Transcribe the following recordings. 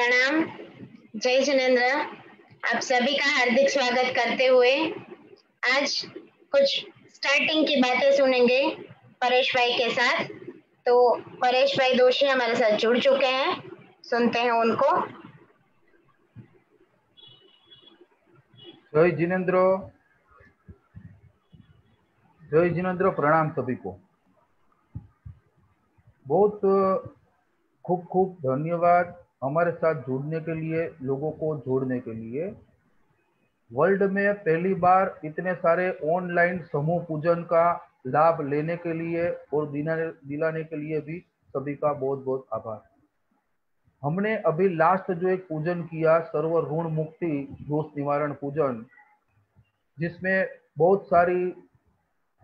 प्रणाम। जय जिनेन्द्र। आप सभी का हार्दिक स्वागत करते हुए आज कुछ स्टार्टिंग की बातें सुनेंगे परेश भाई के साथ। तो परेश भाई दोषी हमारे साथ जुड़ चुके हैं, सुनते हैं उनको। जय जिनेन्द्र। जय जिनेन्द्र, प्रणाम सभी को। बहुत खूब खूब धन्यवाद हमारे साथ जुड़ने के लिए, लोगों को जोड़ने के लिए। वर्ल्ड में पहली बार इतने सारे ऑनलाइन समूह पूजन का लाभ लेने के लिए और दिलाने के लिए भी सभी का बहुत बहुत आभार। हमने अभी लास्ट जो एक पूजन किया, सर्व ऋण मुक्ति दोष निवारण पूजन, जिसमें बहुत सारी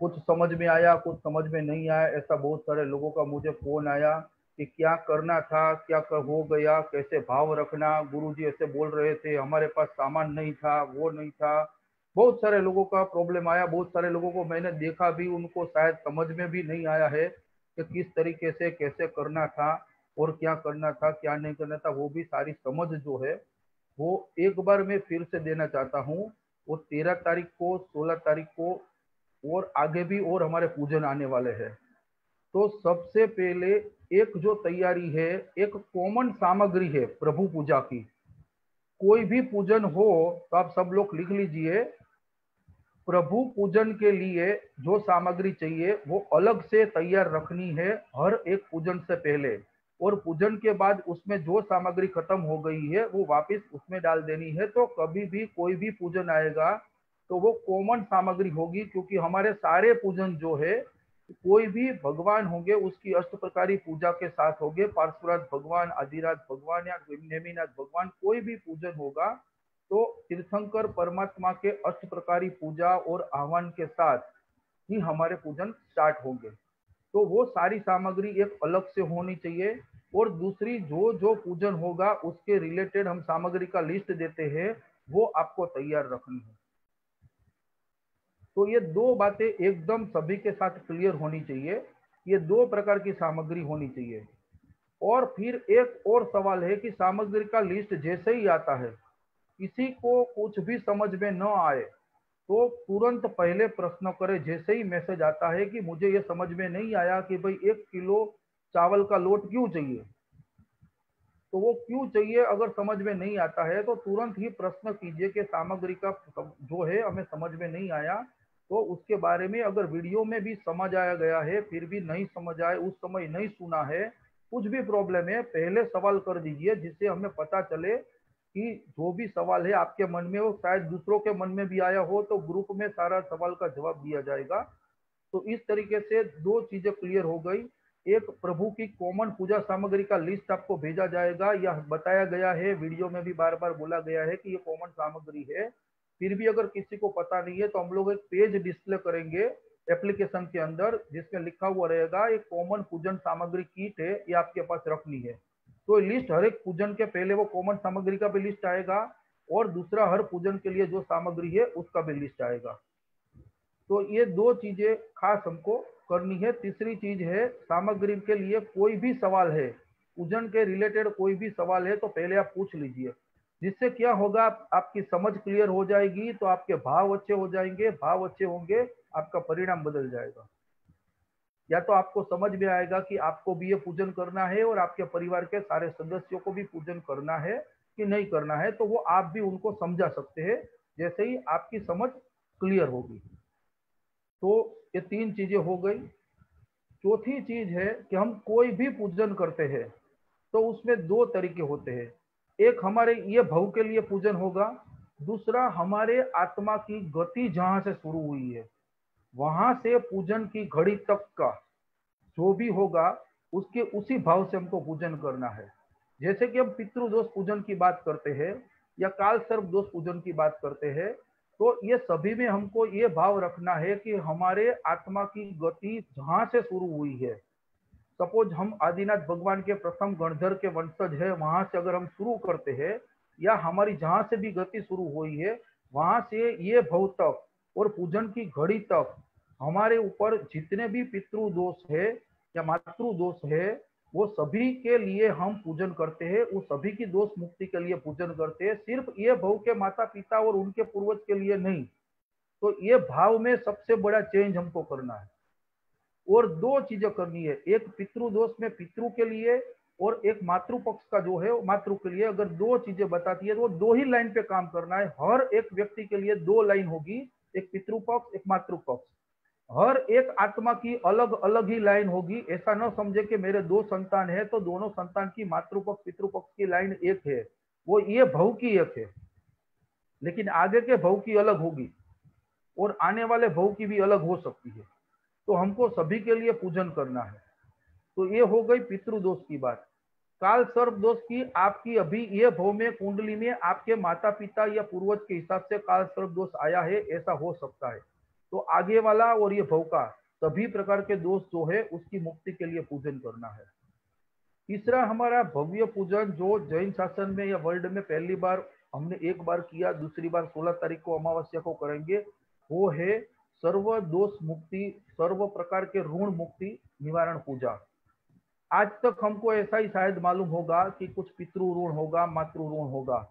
कुछ समझ में आया, कुछ समझ में नहीं आया। ऐसा बहुत सारे लोगों का मुझे फोन आया कि क्या करना था, क्या हो गया, कैसे भाव रखना। गुरुजी ऐसे बोल रहे थे, हमारे पास सामान नहीं था, वो नहीं था। बहुत सारे लोगों का प्रॉब्लम आया। बहुत सारे लोगों को मैंने देखा भी, उनको शायद समझ में भी नहीं आया है कि किस तरीके से कैसे करना था और क्या करना था, क्या नहीं करना था। वो भी सारी समझ जो है वो एक बार मैं फिर से देना चाहता हूँ। वो 13 तारीख को, 16 तारीख को और आगे भी और हमारे पूजन आने वाले हैं। तो सबसे पहले एक जो तैयारी है, एक कॉमन सामग्री है प्रभु पूजा की। कोई भी पूजन हो तो आप सब लोग लिख लीजिए, प्रभु पूजन के लिए जो सामग्री चाहिए वो अलग से तैयार रखनी है हर एक पूजन से पहले। और पूजन के बाद उसमें जो सामग्री खत्म हो गई है वो वापस उसमें डाल देनी है। तो कभी भी कोई भी पूजन आएगा तो वो कॉमन सामग्री होगी, क्योंकि हमारे सारे पूजन जो है, कोई भी भगवान होंगे उसकी अष्ट प्रकारी पूजा के साथ होंगे। पार्श्वनाथ भगवान, आदिनाथ भगवान या नेमिनाथ भगवान, कोई भी पूजन होगा तो तीर्थंकर परमात्मा के अष्ट प्रकारी पूजा और आह्वान के साथ ही हमारे पूजन स्टार्ट होंगे। तो वो सारी सामग्री एक अलग से होनी चाहिए। और दूसरी, जो जो पूजन होगा उसके रिलेटेड हम सामग्री का लिस्ट देते हैं, वो आपको तैयार रखनी है। तो ये दो बातें एकदम सभी के साथ क्लियर होनी चाहिए। ये दो प्रकार की सामग्री होनी चाहिए। और फिर एक और सवाल है कि सामग्री का लिस्ट जैसे ही आता है, किसी को कुछ भी समझ में न आए तो तुरंत पहले प्रश्न करे। जैसे ही मैसेज आता है कि मुझे ये समझ में नहीं आया कि भाई 1 किलो चावल का लोट क्यों चाहिए, तो वो क्यों चाहिए अगर समझ में नहीं आता है तो तुरंत ही प्रश्न कीजिए कि सामग्री का जो है हमें समझ में नहीं आया। तो उसके बारे में अगर वीडियो में भी समझ आया गया है, फिर भी नहीं समझ आए, उस समय नहीं सुना है, कुछ भी प्रॉब्लम है, पहले सवाल कर दीजिए, जिससे हमें पता चले कि जो भी सवाल है आपके मन में हो, शायद दूसरों के मन में भी आया हो, तो ग्रुप में सारा सवाल का जवाब दिया जाएगा। तो इस तरीके से दो चीजें क्लियर हो गई। एक, प्रभु की कॉमन पूजा सामग्री का लिस्ट आपको भेजा जाएगा। यह बताया गया है, वीडियो में भी बार बार बोला गया है कि ये कॉमन सामग्री है। फिर भी अगर किसी को पता नहीं है तो हम लोग एक पेज डिस्प्ले करेंगे एप्लीकेशन के अंदर, जिसमें लिखा हुआ रहेगा एक कॉमन पूजन सामग्री किट है, ये आपके पास रखनी है। तो लिस्ट हर एक पूजन के पहले वो कॉमन सामग्री का भी लिस्ट आएगा, और दूसरा हर पूजन के लिए जो सामग्री है उसका भी लिस्ट आएगा। तो ये दो चीजें खास हमको करनी है। तीसरी चीज है, सामग्री के लिए कोई भी सवाल है, पूजन के रिलेटेड कोई भी सवाल है तो पहले आप पूछ लीजिए। जिससे क्या होगा, आपकी समझ क्लियर हो जाएगी, तो आपके भाव अच्छे हो जाएंगे। भाव अच्छे होंगे, आपका परिणाम बदल जाएगा। या तो आपको समझ में आएगा कि आपको भी ये पूजन करना है और आपके परिवार के सारे सदस्यों को भी पूजन करना है कि नहीं करना है, तो वो आप भी उनको समझा सकते हैं जैसे ही आपकी समझ क्लियर होगी। तो ये तीन चीजें हो गई। चौथी चीज है कि हम कोई भी पूजन करते हैं तो उसमें दो तरीके होते हैं। एक, हमारे ये भव के लिए पूजन होगा। दूसरा, हमारे आत्मा की गति जहां से शुरू हुई है वहां से पूजन की घड़ी तक का जो भी होगा उसके उसी भाव से हमको पूजन करना है। जैसे कि हम पितृदोष पूजन की बात करते हैं या काल सर्प दोष पूजन की बात करते हैं, तो ये सभी में हमको ये भाव रखना है कि हमारे आत्मा की गति जहां से शुरू हुई है, सपोज हम आदिनाथ भगवान के प्रथम गणधर के वंशज है, वहां से अगर हम शुरू करते हैं, या हमारी जहां से भी गति शुरू हुई है वहां से ये भव तक और पूजन की घड़ी तक हमारे ऊपर जितने भी पितृ दोष है या मातृ दोष है वो सभी के लिए हम पूजन करते हैं, वो सभी की दोष मुक्ति के लिए पूजन करते हैं, सिर्फ ये भव के माता पिता और उनके पूर्वज के लिए नहीं। तो ये भाव में सबसे बड़ा चेंज हमको करना है। और दो चीजें करनी है, एक पितृदोष में पितृ के लिए और एक मातृ पक्ष का जो है मातृ के लिए। अगर दो चीजें बताती है तो वो दो ही लाइन पे काम करना है। हर एक व्यक्ति के लिए दो लाइन होगी, एक पितृ पक्ष एक मातृ पक्ष। हर एक आत्मा की अलग अलग ही लाइन होगी। ऐसा न समझे कि मेरे दो संतान है तो दोनों संतान की मातृपक्ष पितृपक्ष की लाइन एक है, वो ये भव की एक है, लेकिन आगे के भव की अलग होगी और आने वाले भव की भी अलग हो सकती है। तो हमको सभी के लिए पूजन करना है। तो ये हो गई पितृदोष की बात। काल सर्प दोष की आपकी अभी ये भव में कुंडली में आपके माता पिता या पूर्वज के हिसाब से काल सर्प दोष आया है, ऐसा हो सकता है। तो आगे वाला और ये भव का सभी प्रकार के दोष जो है उसकी मुक्ति के लिए पूजन करना है। तीसरा हमारा भव्य पूजन जो जैन शासन में या वर्ल्ड में पहली बार हमने एक बार किया, दूसरी बार 16 तारीख को अमावस्या को करेंगे, वो है सर्व दोष मुक्ति, सर्व प्रकार के ऋण मुक्ति निवारण पूजा। आज तक हमको ऐसा ही शायद मालूम होगा कि कुछ पितृ ऋण होगा, मातृ ऋण होगा,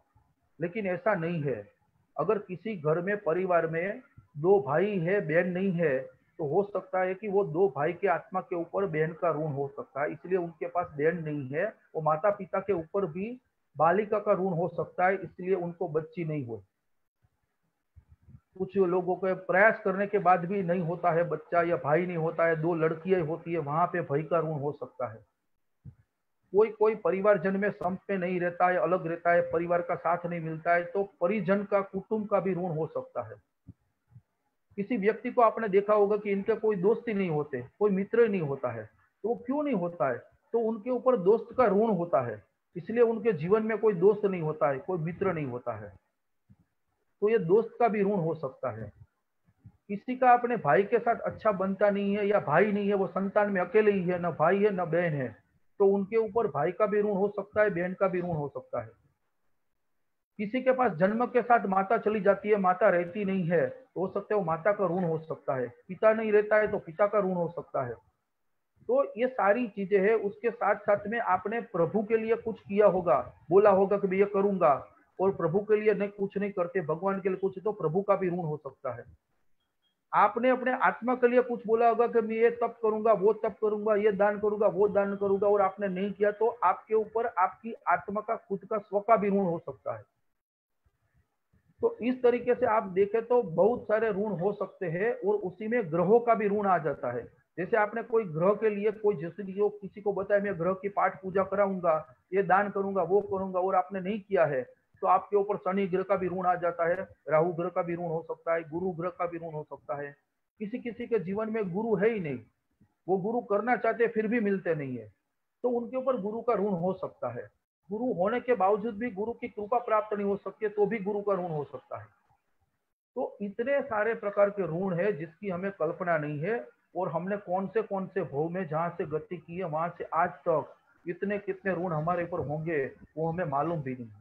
लेकिन ऐसा नहीं है। अगर किसी घर में परिवार में दो भाई है बहन नहीं है तो हो सकता है कि वो दो भाई के आत्मा के ऊपर बहन का ऋण हो सकता है, इसलिए उनके पास बहन नहीं है। वो माता पिता के ऊपर भी बालिका का ऋण हो सकता है, इसलिए उनको बच्ची नहीं हुई। कुछ लोगों के प्रयास करने के बाद भी नहीं होता है बच्चा, या भाई नहीं होता है, दो लड़कियां होती है, वहां पे भाई का ऋण हो सकता है। कोई कोई परिवारजन में संप में नहीं रहता है, अलग रहता है, परिवार का साथ नहीं मिलता है, तो परिजन का कुटुंब का भी ऋण हो सकता है। किसी व्यक्ति को आपने देखा होगा कि इनके कोई दोस्त ही नहीं होते, कोई मित्र ही नहीं होता है, तो वो क्यों नहीं होता है? तो उनके ऊपर दोस्त का ऋण होता है, इसलिए उनके जीवन में कोई दोस्त नहीं होता है, कोई मित्र नहीं होता है। तो ये दोस्त का भी ऋण हो सकता है। किसी का अपने भाई के साथ अच्छा बनता नहीं है, या भाई नहीं है, वो संतान में अकेले ही है, न भाई है न बहन है, तो उनके ऊपर भाई का भी ऋण हो सकता है, बहन का भी ऋण हो सकता है। किसी के पास जन्म के साथ माता चली जाती है, माता रहती नहीं है, तो हो सकता है वो माता का ऋण हो सकता है। पिता नहीं रहता है तो पिता का ऋण हो सकता है। तो ये सारी चीजें हैं। उसके साथ साथ में आपने प्रभु के लिए कुछ किया होगा, बोला होगा कि मैं ये करूंगा, और प्रभु के लिए नहीं कुछ नहीं करते, भगवान के लिए कुछ, तो प्रभु का भी ऋण हो सकता है। आपने अपने आत्मा के लिए कुछ बोला होगा कि मैं ये तप करूंगा, वो तप करूंगा, ये दान करूंगा, वो दान करूंगा, और आपने नहीं किया, तो आपके ऊपर आपकी आत्मा का खुद का स्व का भी ऋण हो सकता है। तो इस तरीके से आप देखें तो बहुत सारे ऋण हो सकते हैं, और उसी में ग्रहों का भी ऋण आ जाता है। जैसे आपने कोई ग्रह के लिए कोई जैसे किसी को बताया मैं ग्रह की पाठ पूजा कराऊंगा, ये दान करूंगा, वो करूंगा, और आपने नहीं किया है, तो आपके ऊपर शनि ग्रह का भी ऋण आ जाता है, राहु ग्रह का भी ऋण हो सकता है, गुरु ग्रह का भी ऋण हो सकता है। किसी किसी के जीवन में गुरु है ही नहीं, वो गुरु करना चाहते फिर भी मिलते नहीं है, तो उनके ऊपर गुरु का ऋण हो सकता है। गुरु होने के बावजूद भी गुरु की कृपा प्राप्त नहीं हो सकती, तो भी गुरु का ऋण हो सकता है। तो इतने सारे प्रकार के ऋण है जिसकी हमें कल्पना नहीं है, और हमने कौन से भव में जहां से गति की है वहां से आज तक इतने कितने ऋण हमारे ऊपर होंगे वो हमें मालूम भी नहीं है।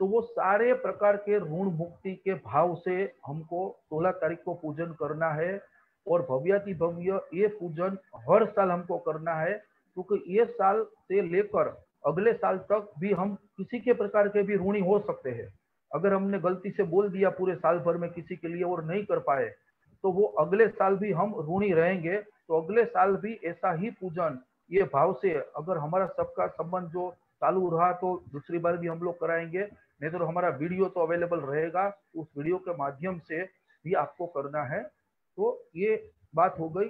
तो वो सारे प्रकार के ऋण मुक्ति के भाव से हमको 16 तारीख को पूजन करना है, और भव्याति भव्य ये पूजन हर साल हमको करना है, क्योंकि ये साल से लेकर अगले साल तक भी हम किसी के प्रकार के भी ऋणी हो सकते हैं। अगर हमने गलती से बोल दिया पूरे साल भर में किसी के लिए और नहीं कर पाए, तो वो अगले साल भी हम ऋणी रहेंगे। तो अगले साल भी ऐसा ही पूजन ये भाव से अगर हमारा सबका संबंध जो चालू रहा तो दूसरी बार भी हम लोग कराएंगे, नहीं तो हमारा वीडियो तो अवेलेबल रहेगा, उस वीडियो के माध्यम से भी आपको करना है। तो ये बात हो गई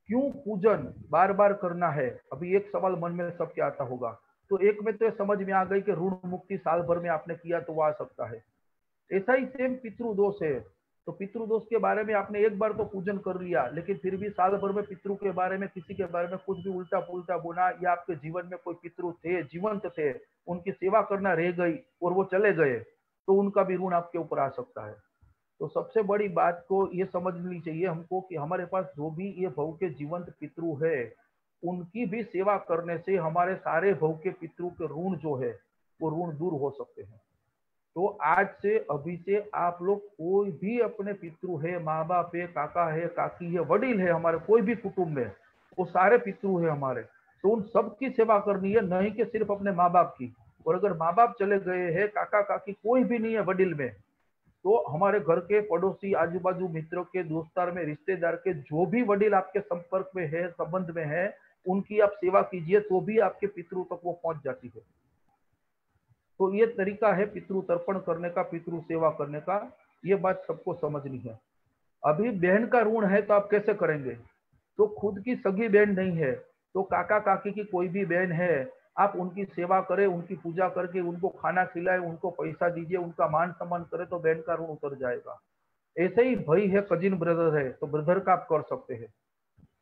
क्यों पूजन बार बार करना है। अभी एक सवाल मन में सबके आता होगा, तो एक में तो समझ में आ गई कि ऋण मुक्ति साल भर में आपने किया तो वो आ सकता है। ऐसा ही सेम पितृदोष है, तो पितृदोष के बारे में आपने एक बार तो पूजन कर लिया, लेकिन फिर भी साल भर में पितृ के बारे में किसी के बारे में कुछ भी उल्टा पुल्टा बोला, या आपके जीवन में कोई पितृ थे जीवंत थे, उनकी सेवा करना रह गई और वो चले गए, तो उनका भी ऋण आपके ऊपर आ सकता है। तो सबसे बड़ी बात को ये समझनी चाहिए हमको कि हमारे पास जो भी ये भव के जीवंत पितृ है, उनकी भी सेवा करने से हमारे सारे भव के पितृ के ऋण जो है वो ऋण दूर हो सकते हैं। तो आज से अभी से आप लोग कोई भी अपने पितृ है, माँ बाप है, काका है, काकी है, वडील है, हमारे कोई भी कुटुंब में, वो सारे पितृ है हमारे, तो उन सब की सेवा करनी है, नहीं कि सिर्फ अपने माँ बाप की। और अगर माँ बाप चले गए हैं, काका काकी कोई भी नहीं है वडील में, तो हमारे घर के पड़ोसी, आजू बाजू मित्रों के, दोस्तार में, रिश्तेदार के जो भी वडील आपके संपर्क में है, संबंध में है, उनकी आप सेवा कीजिए तो भी आपके पितरों तक वो पहुंच जाती है। तो ये तरीका है पितृ तर्पण करने का, पितृ सेवा करने का। ये बात सबको समझनी है। अभी बहन का ऋण है तो आप कैसे करेंगे? तो खुद की सगी बहन नहीं है तो काका काकी की कोई भी बहन है, आप उनकी सेवा करें, उनकी पूजा करके उनको खाना खिलाए, उनको पैसा दीजिए, उनका मान सम्मान करें तो बहन का ऋण उतर जाएगा। ऐसे ही भाई है, कजिन ब्रदर है, तो ब्रदर का आप कर सकते हैं।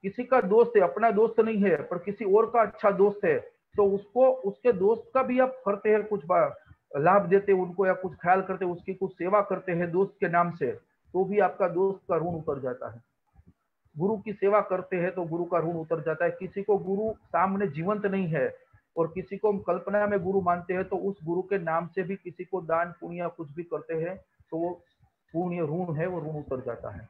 किसी का दोस्त है, अपना दोस्त नहीं है पर किसी और का अच्छा दोस्त है, तो उसको, उसके दोस्त का भी आप करते हैं, कुछ लाभ देते हैं उनको, या कुछ ख्याल करते हैं, उसकी कुछ सेवा करते हैं दोस्त के नाम से, तो भी आपका दोस्त का ऋण उतर जाता है। गुरु की सेवा करते हैं तो गुरु का ऋण उतर जाता है। किसी को गुरु सामने जीवंत नहीं है और किसी को हम कल्पना में गुरु मानते हैं, तो उस गुरु के नाम से भी किसी को दान पुण्य या कुछ भी करते हैं तो वो पुण्य ऋण है, वो ऋण उतर जाता है।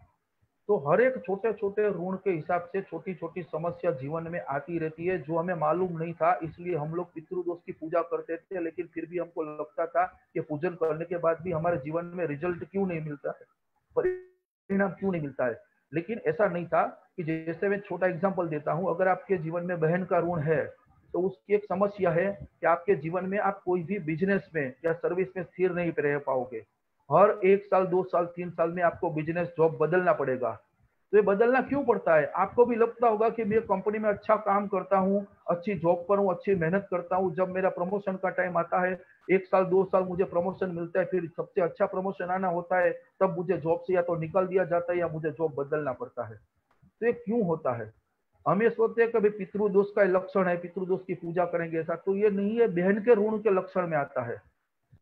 तो हर एक छोटे छोटे ऋण के हिसाब से छोटी छोटी समस्या जीवन में आती रहती है, जो हमें मालूम नहीं था। इसलिए हम लोग पितृदोष की पूजा करते थे, लेकिन फिर भी हमको लगता था कि पूजन करने के बाद भी हमारे जीवन में रिजल्ट क्यों नहीं मिलता है, परिणाम क्यों नहीं मिलता है। लेकिन ऐसा नहीं था कि, जैसे मैं छोटा एग्जांपल देता हूं, अगर आपके जीवन में बहन का ऋण है तो उसकी एक समस्या है कि आपके जीवन में आप कोई भी बिजनेस में या सर्विस में स्थिर नहीं रह पाओगे। हर 1 साल 2 साल 3 साल में आपको बिजनेस जॉब बदलना पड़ेगा। तो ये बदलना क्यों पड़ता है? आपको भी लगता होगा कि मैं कंपनी में अच्छा काम करता हूँ, अच्छी जॉब पर हूँ, अच्छी मेहनत करता हूँ, जब मेरा प्रमोशन का टाइम आता है, 1 साल 2 साल मुझे प्रमोशन मिलता है, फिर सबसे अच्छा प्रमोशन आना होता है, तब मुझे जॉब से या तो निकाल दिया जाता है या मुझे जॉब बदलना पड़ता है। तो ये क्यों होता है? हम ये सोचते हैं कि पितृदोष का लक्षण है, पितृदोष की पूजा करेंगे, ऐसा तो ये नहीं है, बहन के ऋण के लक्षण में आता है।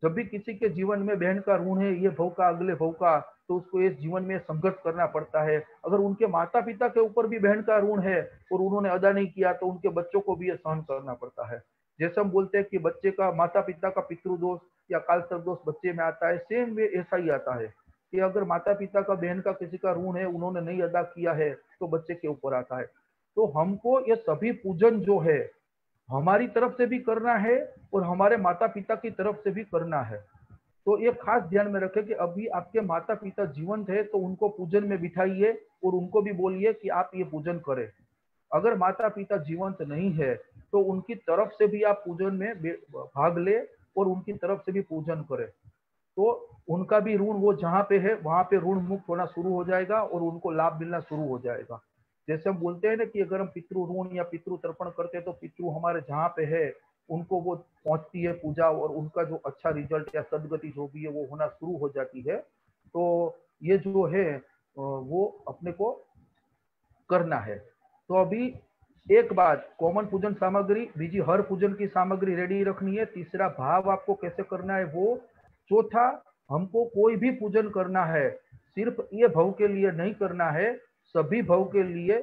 जब भी किसी के जीवन में बहन का ऋण है, ये भव का अगले भव का, तो उसको इस जीवन में संघर्ष करना पड़ता है। अगर उनके माता पिता के ऊपर भी बहन का ऋण है और उन्होंने अदा नहीं किया, तो उनके बच्चों को भी ये सहन करना पड़ता है। जैसे हम बोलते हैं कि बच्चे का, माता पिता का पितृदोष या कालसर्प दोष बच्चे में आता है, सेम वे ऐसा ही आता है कि अगर माता पिता का, बहन का किसी का ऋण है, उन्होंने नहीं अदा किया है, तो बच्चे के ऊपर आता है। तो हमको ये सभी पूजन जो है हमारी तरफ से भी करना है और हमारे माता पिता की तरफ से भी करना है। तो ये खास ध्यान में रखें कि अभी आपके माता पिता जीवंत है तो उनको पूजन में बिठाइए और उनको भी बोलिए कि आप ये पूजन करें। अगर माता पिता जीवंत नहीं है तो उनकी तरफ से भी आप पूजन में भाग ले और उनकी तरफ से भी पूजन करें, तो उनका भी ऋण, वो जहाँ पे है वहां पे ऋण मुक्त होना शुरू हो जाएगा और उनको लाभ मिलना शुरू हो जाएगा। जैसे हम बोलते हैं ना कि अगर हम पितृ ऋण या पितृ तर्पण करते हैं तो पितृ हमारे जहाँ पे है उनको वो पहुंचती है पूजा, और उनका जो अच्छा रिजल्ट या सदगति जो भी है वो होना शुरू हो जाती है। तो ये जो है वो अपने को करना है। तो अभी एक बात, कॉमन पूजन सामग्री, बीजी हर पूजन की सामग्री रेडी रखनी है। तीसरा, भाव आपको कैसे करना है वो। चौथा, हमको कोई भी पूजन करना है सिर्फ ये भव के लिए नहीं करना है, सभी भव के लिए,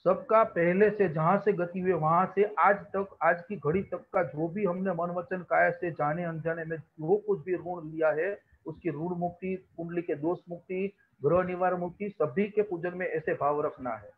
सबका पहले से जहां से गति हुई वहां से आज तक, आज की घड़ी तक का जो भी हमने मन वचन काया से जाने अनजाने में जो कुछ भी ऋण लिया है, उसकी ऋण मुक्ति, कुंडली के दोष मुक्ति, ग्रह निवारण मुक्ति, सभी के पूजन में ऐसे भाव रखना है।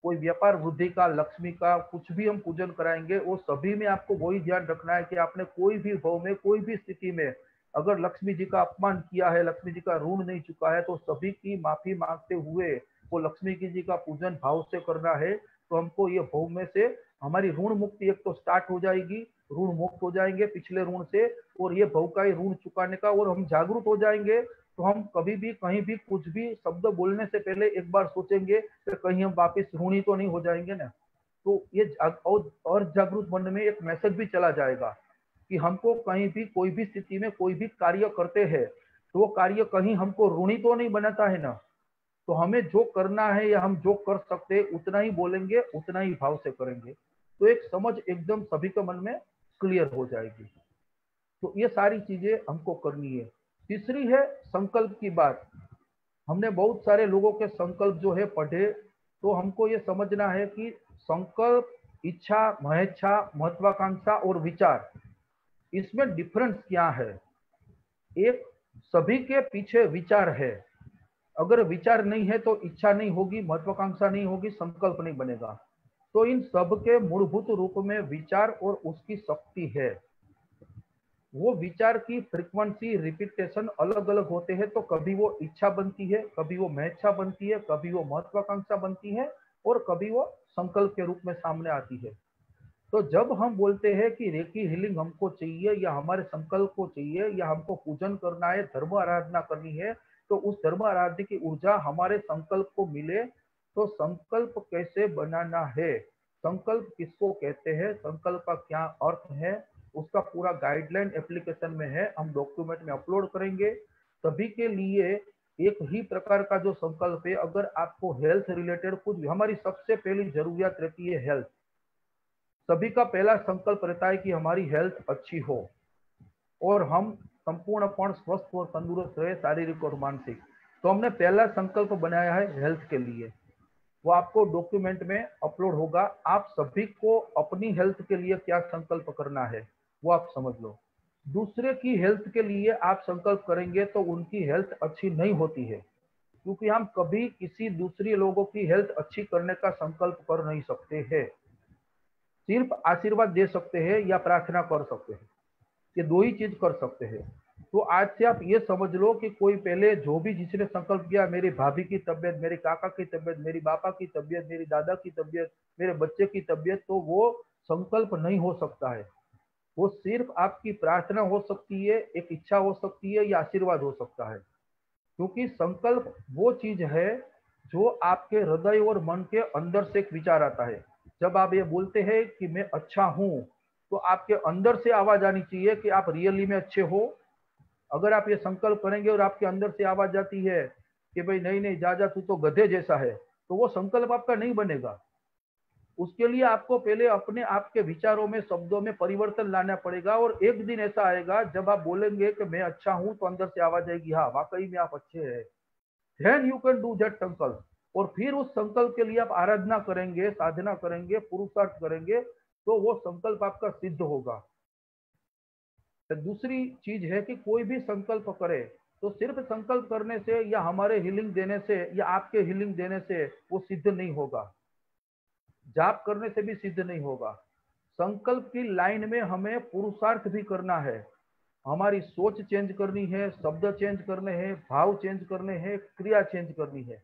कोई व्यापार वृद्धि का, लक्ष्मी का, कुछ भी हम पूजन कराएंगे वो सभी में आपको वही ध्यान रखना है कि आपने कोई भी भाव में, कोई भी स्थिति में अगर लक्ष्मी जी का अपमान किया है, लक्ष्मी जी का ऋण नहीं चुका है, तो सभी की माफी मांगते हुए वो लक्ष्मी जी का पूजन भाव से करना है। तो हमको ये भाव में से हमारी ऋण मुक्ति एक तो स्टार्ट हो जाएगी, ऋण मुक्त हो जाएंगे पिछले ऋण से, और ये भाव का ही ऋण चुकाने का, और हम जागरूक हो जाएंगे। तो हम कभी भी कहीं भी कुछ भी शब्द बोलने से पहले एक बार सोचेंगे कि कहीं हम वापस ऋणी तो नहीं हो जाएंगे ना। तो ये और जागरूक मन में एक मैसेज भी चला जाएगा कि हमको कहीं भी कोई भी स्थिति में कोई भी कार्य करते हैं तो वो कार्य कहीं हमको ऋणी तो नहीं बनाता है ना। तो हमें जो करना है या हम जो कर सकते हैं उतना ही बोलेंगे, उतना ही भाव से करेंगे, तो एक समझ एकदम सभी के मन में क्लियर हो जाएगी। तो ये सारी चीजें हमको करनी है। तीसरी है संकल्प की बात। हमने बहुत सारे लोगों के संकल्प जो है पढ़े, तो हमको ये समझना है कि संकल्प, इच्छा, महेच्छा, महत्वाकांक्षा और विचार, इसमें डिफरेंस क्या है। एक, सभी के पीछे विचार है, अगर विचार नहीं है तो इच्छा नहीं होगी, महत्वाकांक्षा नहीं होगी, संकल्प नहीं बनेगा। तो इन सब के मूलभूत रूप में विचार और उसकी शक्ति है। वो विचार की फ्रीक्वेंसी, रिपीटेशन अलग अलग होते हैं। तो कभी वो इच्छा बनती है, कभी वो मैच्छा बनती है, कभी वो महत्वाकांक्षा बनती है, और कभी वो संकल्प के रूप में सामने आती है। तो जब हम बोलते हैं कि रेकी हीलिंग हमको चाहिए, या हमारे संकल्प को चाहिए, या हमको पूजन करना है, धर्म आराधना करनी है, तो उस धर्म आराधना की ऊर्जा हमारे संकल्प को मिले। तो संकल्प कैसे बनाना है, संकल्प किसको कहते हैं, संकल्प का क्या अर्थ है, उसका पूरा गाइडलाइन एप्लीकेशन में है, हम डॉक्यूमेंट में अपलोड करेंगे। सभी के लिए एक ही प्रकार का जो संकल्प है, अगर आपको हेल्थ रिलेटेड कुछ भी, हमारी सबसे पहली जरूरियत रहती है हेल्थ। सभी का पहला संकल्प रहता है कि हमारी हेल्थ अच्छी हो और हम संपूर्णपण स्वस्थ और तंदुरुस्त रहे, शारीरिक और मानसिक। तो हमने पहला संकल्प बनाया है हेल्थ के लिए, वो आपको डॉक्यूमेंट में अपलोड होगा। आप सभी को अपनी हेल्थ के लिए क्या संकल्प करना है वो आप समझ लो। दूसरे की हेल्थ के लिए आप संकल्प करेंगे तो उनकी हेल्थ अच्छी नहीं होती है, क्योंकि हम कभी किसी दूसरी लोगों की हेल्थ अच्छी करने का संकल्प कर नहीं सकते हैं। सिर्फ आशीर्वाद दे सकते हैं या प्रार्थना कर सकते हैं, ये दो ही चीज कर सकते हैं। तो आज से आप ये समझ लो कि कोई पहले जो भी जिसने संकल्प किया, मेरी भाभी की तबीयत, मेरे काका की तबीयत, मेरी पापा की तबीयत, मेरी दादा की तबीयत, मेरे बच्चे की तबीयत, तो वो संकल्प नहीं हो सकता है। वो सिर्फ आपकी प्रार्थना हो सकती है, एक इच्छा हो सकती है, या आशीर्वाद हो सकता है। क्योंकि संकल्प वो चीज है जो आपके हृदय और मन के अंदर से एक विचार आता है। जब आप ये बोलते हैं कि मैं अच्छा हूं, तो आपके अंदर से आवाज आनी चाहिए कि आप रियली में अच्छे हो। अगर आप ये संकल्प करेंगे और आपके अंदर से आवाज आती है कि भाई नहीं नहीं जा जा तू तो गधे जैसा है, तो वो संकल्प आपका नहीं बनेगा। उसके लिए आपको पहले अपने आप के विचारों में, शब्दों में परिवर्तन लाना पड़ेगा। और एक दिन ऐसा आएगा जब आप बोलेंगे कि मैं अच्छा हूं, तो अंदर से आवाज आएगी हाँ वाकई में आप अच्छे हैं। Then you can do that sankalp. और फिर उस संकल्प के लिए आप आराधना करेंगे, साधना करेंगे, पुरुषार्थ करेंगे, तो वो संकल्प आपका सिद्ध होगा। तो दूसरी चीज है कि कोई भी संकल्प करे तो सिर्फ संकल्प करने से या हमारे हीलिंग देने से या आपके हीलिंग देने से वो सिद्ध नहीं होगा, जाप करने से भी सिद्ध नहीं होगा। संकल्प की लाइन में हमें पुरुषार्थ भी करना है, हमारी सोच चेंज करनी है, शब्द चेंज करने हैं, भाव चेंज करने हैं, क्रिया चेंज करनी है।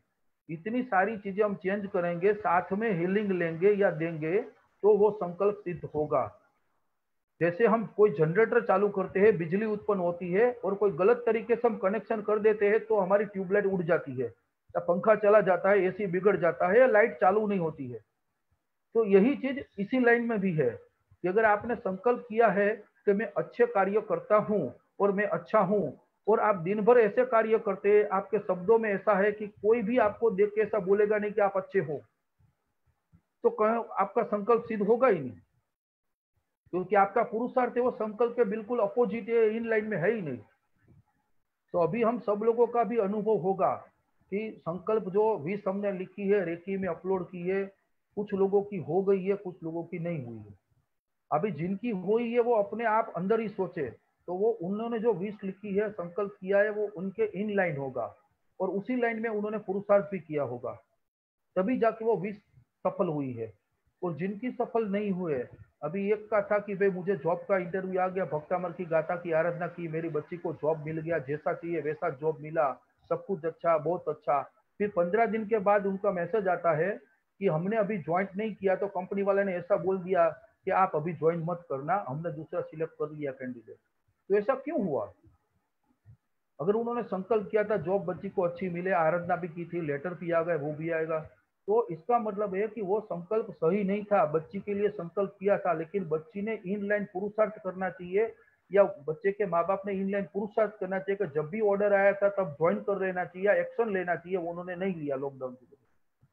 इतनी सारी चीजें हम चेंज करेंगे, साथ में हीलिंग लेंगे या देंगे, तो वो संकल्प सिद्ध होगा। जैसे हम कोई जनरेटर चालू करते हैं, बिजली उत्पन्न होती है, और कोई गलत तरीके से हम कनेक्शन कर देते हैं तो हमारी ट्यूबलाइट उड़ जाती है, या पंखा चला जाता है, एसी बिगड़ जाता है, या लाइट चालू नहीं होती है। तो यही चीज इसी लाइन में भी है कि अगर आपने संकल्प किया है कि मैं अच्छे कार्य करता हूं और मैं अच्छा हूं, और आप दिन भर ऐसे कार्य करते हैं, आपके शब्दों में ऐसा है कि कोई भी आपको देख के ऐसा बोलेगा नहीं कि आप अच्छे हो, तो आपका संकल्प सिद्ध होगा ही नहीं। क्योंकि आपका पुरुषार्थ है वो संकल्प के बिल्कुल अपोजिट है, इन लाइन में है ही नहीं। तो अभी हम सब लोगों का भी अनुभव होगा कि संकल्प जो 20 हमने लिखी है, रेकी में अपलोड की है, कुछ लोगों की हो गई है, कुछ लोगों की नहीं हुई है। अभी जिनकी हुई है वो अपने आप अंदर ही सोचे, तो वो उन्होंने जो 20 लिखी है, संकल्प किया है, वो उनके इन लाइन होगा, और उसी लाइन में उन्होंने पुरुषार्थ भी किया होगा, तभी जाके वो 20 सफल हुई है। और जिनकी सफल नहीं हुए, अभी एक का था कि भाई मुझे जॉब का इंटरव्यू आ गया, भक्तामर की गाथा की आराधना की, मेरी बच्ची को जॉब मिल गया, जैसा चाहिए वैसा जॉब मिला, सब कुछ अच्छा, बहुत अच्छा। फिर 15 दिन के बाद उनका मैसेज आता है कि हमने अभी ज्वाइंट नहीं किया, तो कंपनी वाले ने ऐसा बोल दिया कि आप अभी ज्वाइन मत करना, हमने दूसरा सिलेक्ट कर लिया कैंडिडेट। तो ऐसा क्यों हुआ? अगर उन्होंने संकल्प किया था जॉब बच्ची को अच्छी मिले, आराधना भी की थी, लेटर भी आ गए, वो भी आएगा, तो इसका मतलब है कि वो संकल्प सही नहीं था। बच्ची के लिए संकल्प किया था, लेकिन बच्ची ने इनलाइन पुरुषार्थ करना चाहिए, या बच्चे के माँ बाप ने इनलाइन पुरुषार्थ करना चाहिए कि जब भी ऑर्डर आया था तब ज्वाइन कर लेना चाहिए, एक्शन लेना चाहिए। वो उन्होंने नहीं लिया लॉकडाउन की वजह,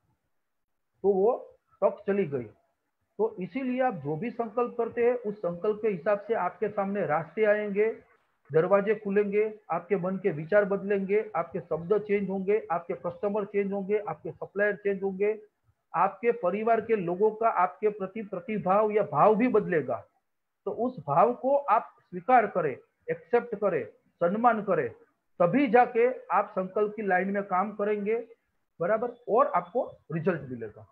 तो वो तक चली गई। तो इसीलिए आप जो भी संकल्प करते हैं, उस संकल्प के हिसाब से आपके सामने रास्ते आएंगे, दरवाजे खुलेंगे, आपके मन के विचार बदलेंगे, आपके शब्द चेंज होंगे, आपके कस्टमर चेंज होंगे, आपके सप्लायर चेंज होंगे, आपके परिवार के लोगों का आपके प्रति प्रतिभाव या भाव भी बदलेगा। तो उस भाव को आप स्वीकार करें, एक्सेप्ट करें, सम्मान करें, तभी जाके आप संकल्प की लाइन में काम करेंगे, बराबर, और आपको रिजल्ट मिलेगा।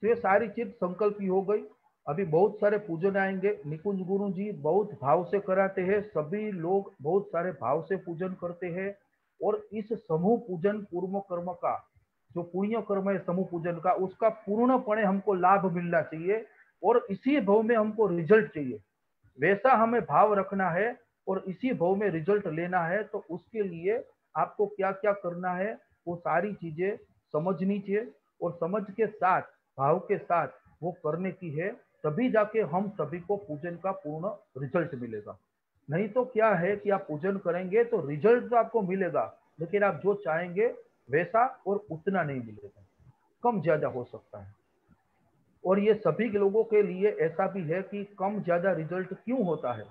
तो ये सारी चीज संकल्प की हो गई। अभी बहुत सारे पूजन आएंगे, निकुंज गुरु जी बहुत भाव से कराते हैं, सभी लोग बहुत सारे भाव से पूजन करते हैं। और इस समूह पूजन पूर्व कर्म का जो पुण्य कर्म है समूह पूजन का, उसका पूर्णपणे हमको लाभ मिलना चाहिए और इसी भाव में हमको रिजल्ट चाहिए। वैसा हमें भाव रखना है और इसी भाव में रिजल्ट लेना है। तो उसके लिए आपको क्या क्या करना है वो सारी चीजें समझनी चाहिए और समझ के साथ भाव के साथ वो करने की है, तभी जाके हम सभी को पूजन का पूर्ण रिजल्ट मिलेगा। नहीं तो क्या है कि आप पूजन करेंगे तो रिजल्ट तो आपको मिलेगा, लेकिन आप जो चाहेंगे वैसा और उतना नहीं मिलेगा, कम ज्यादा हो सकता है। और ये सभी लोगों के लिए ऐसा भी है कि कम ज्यादा रिजल्ट क्यों होता है,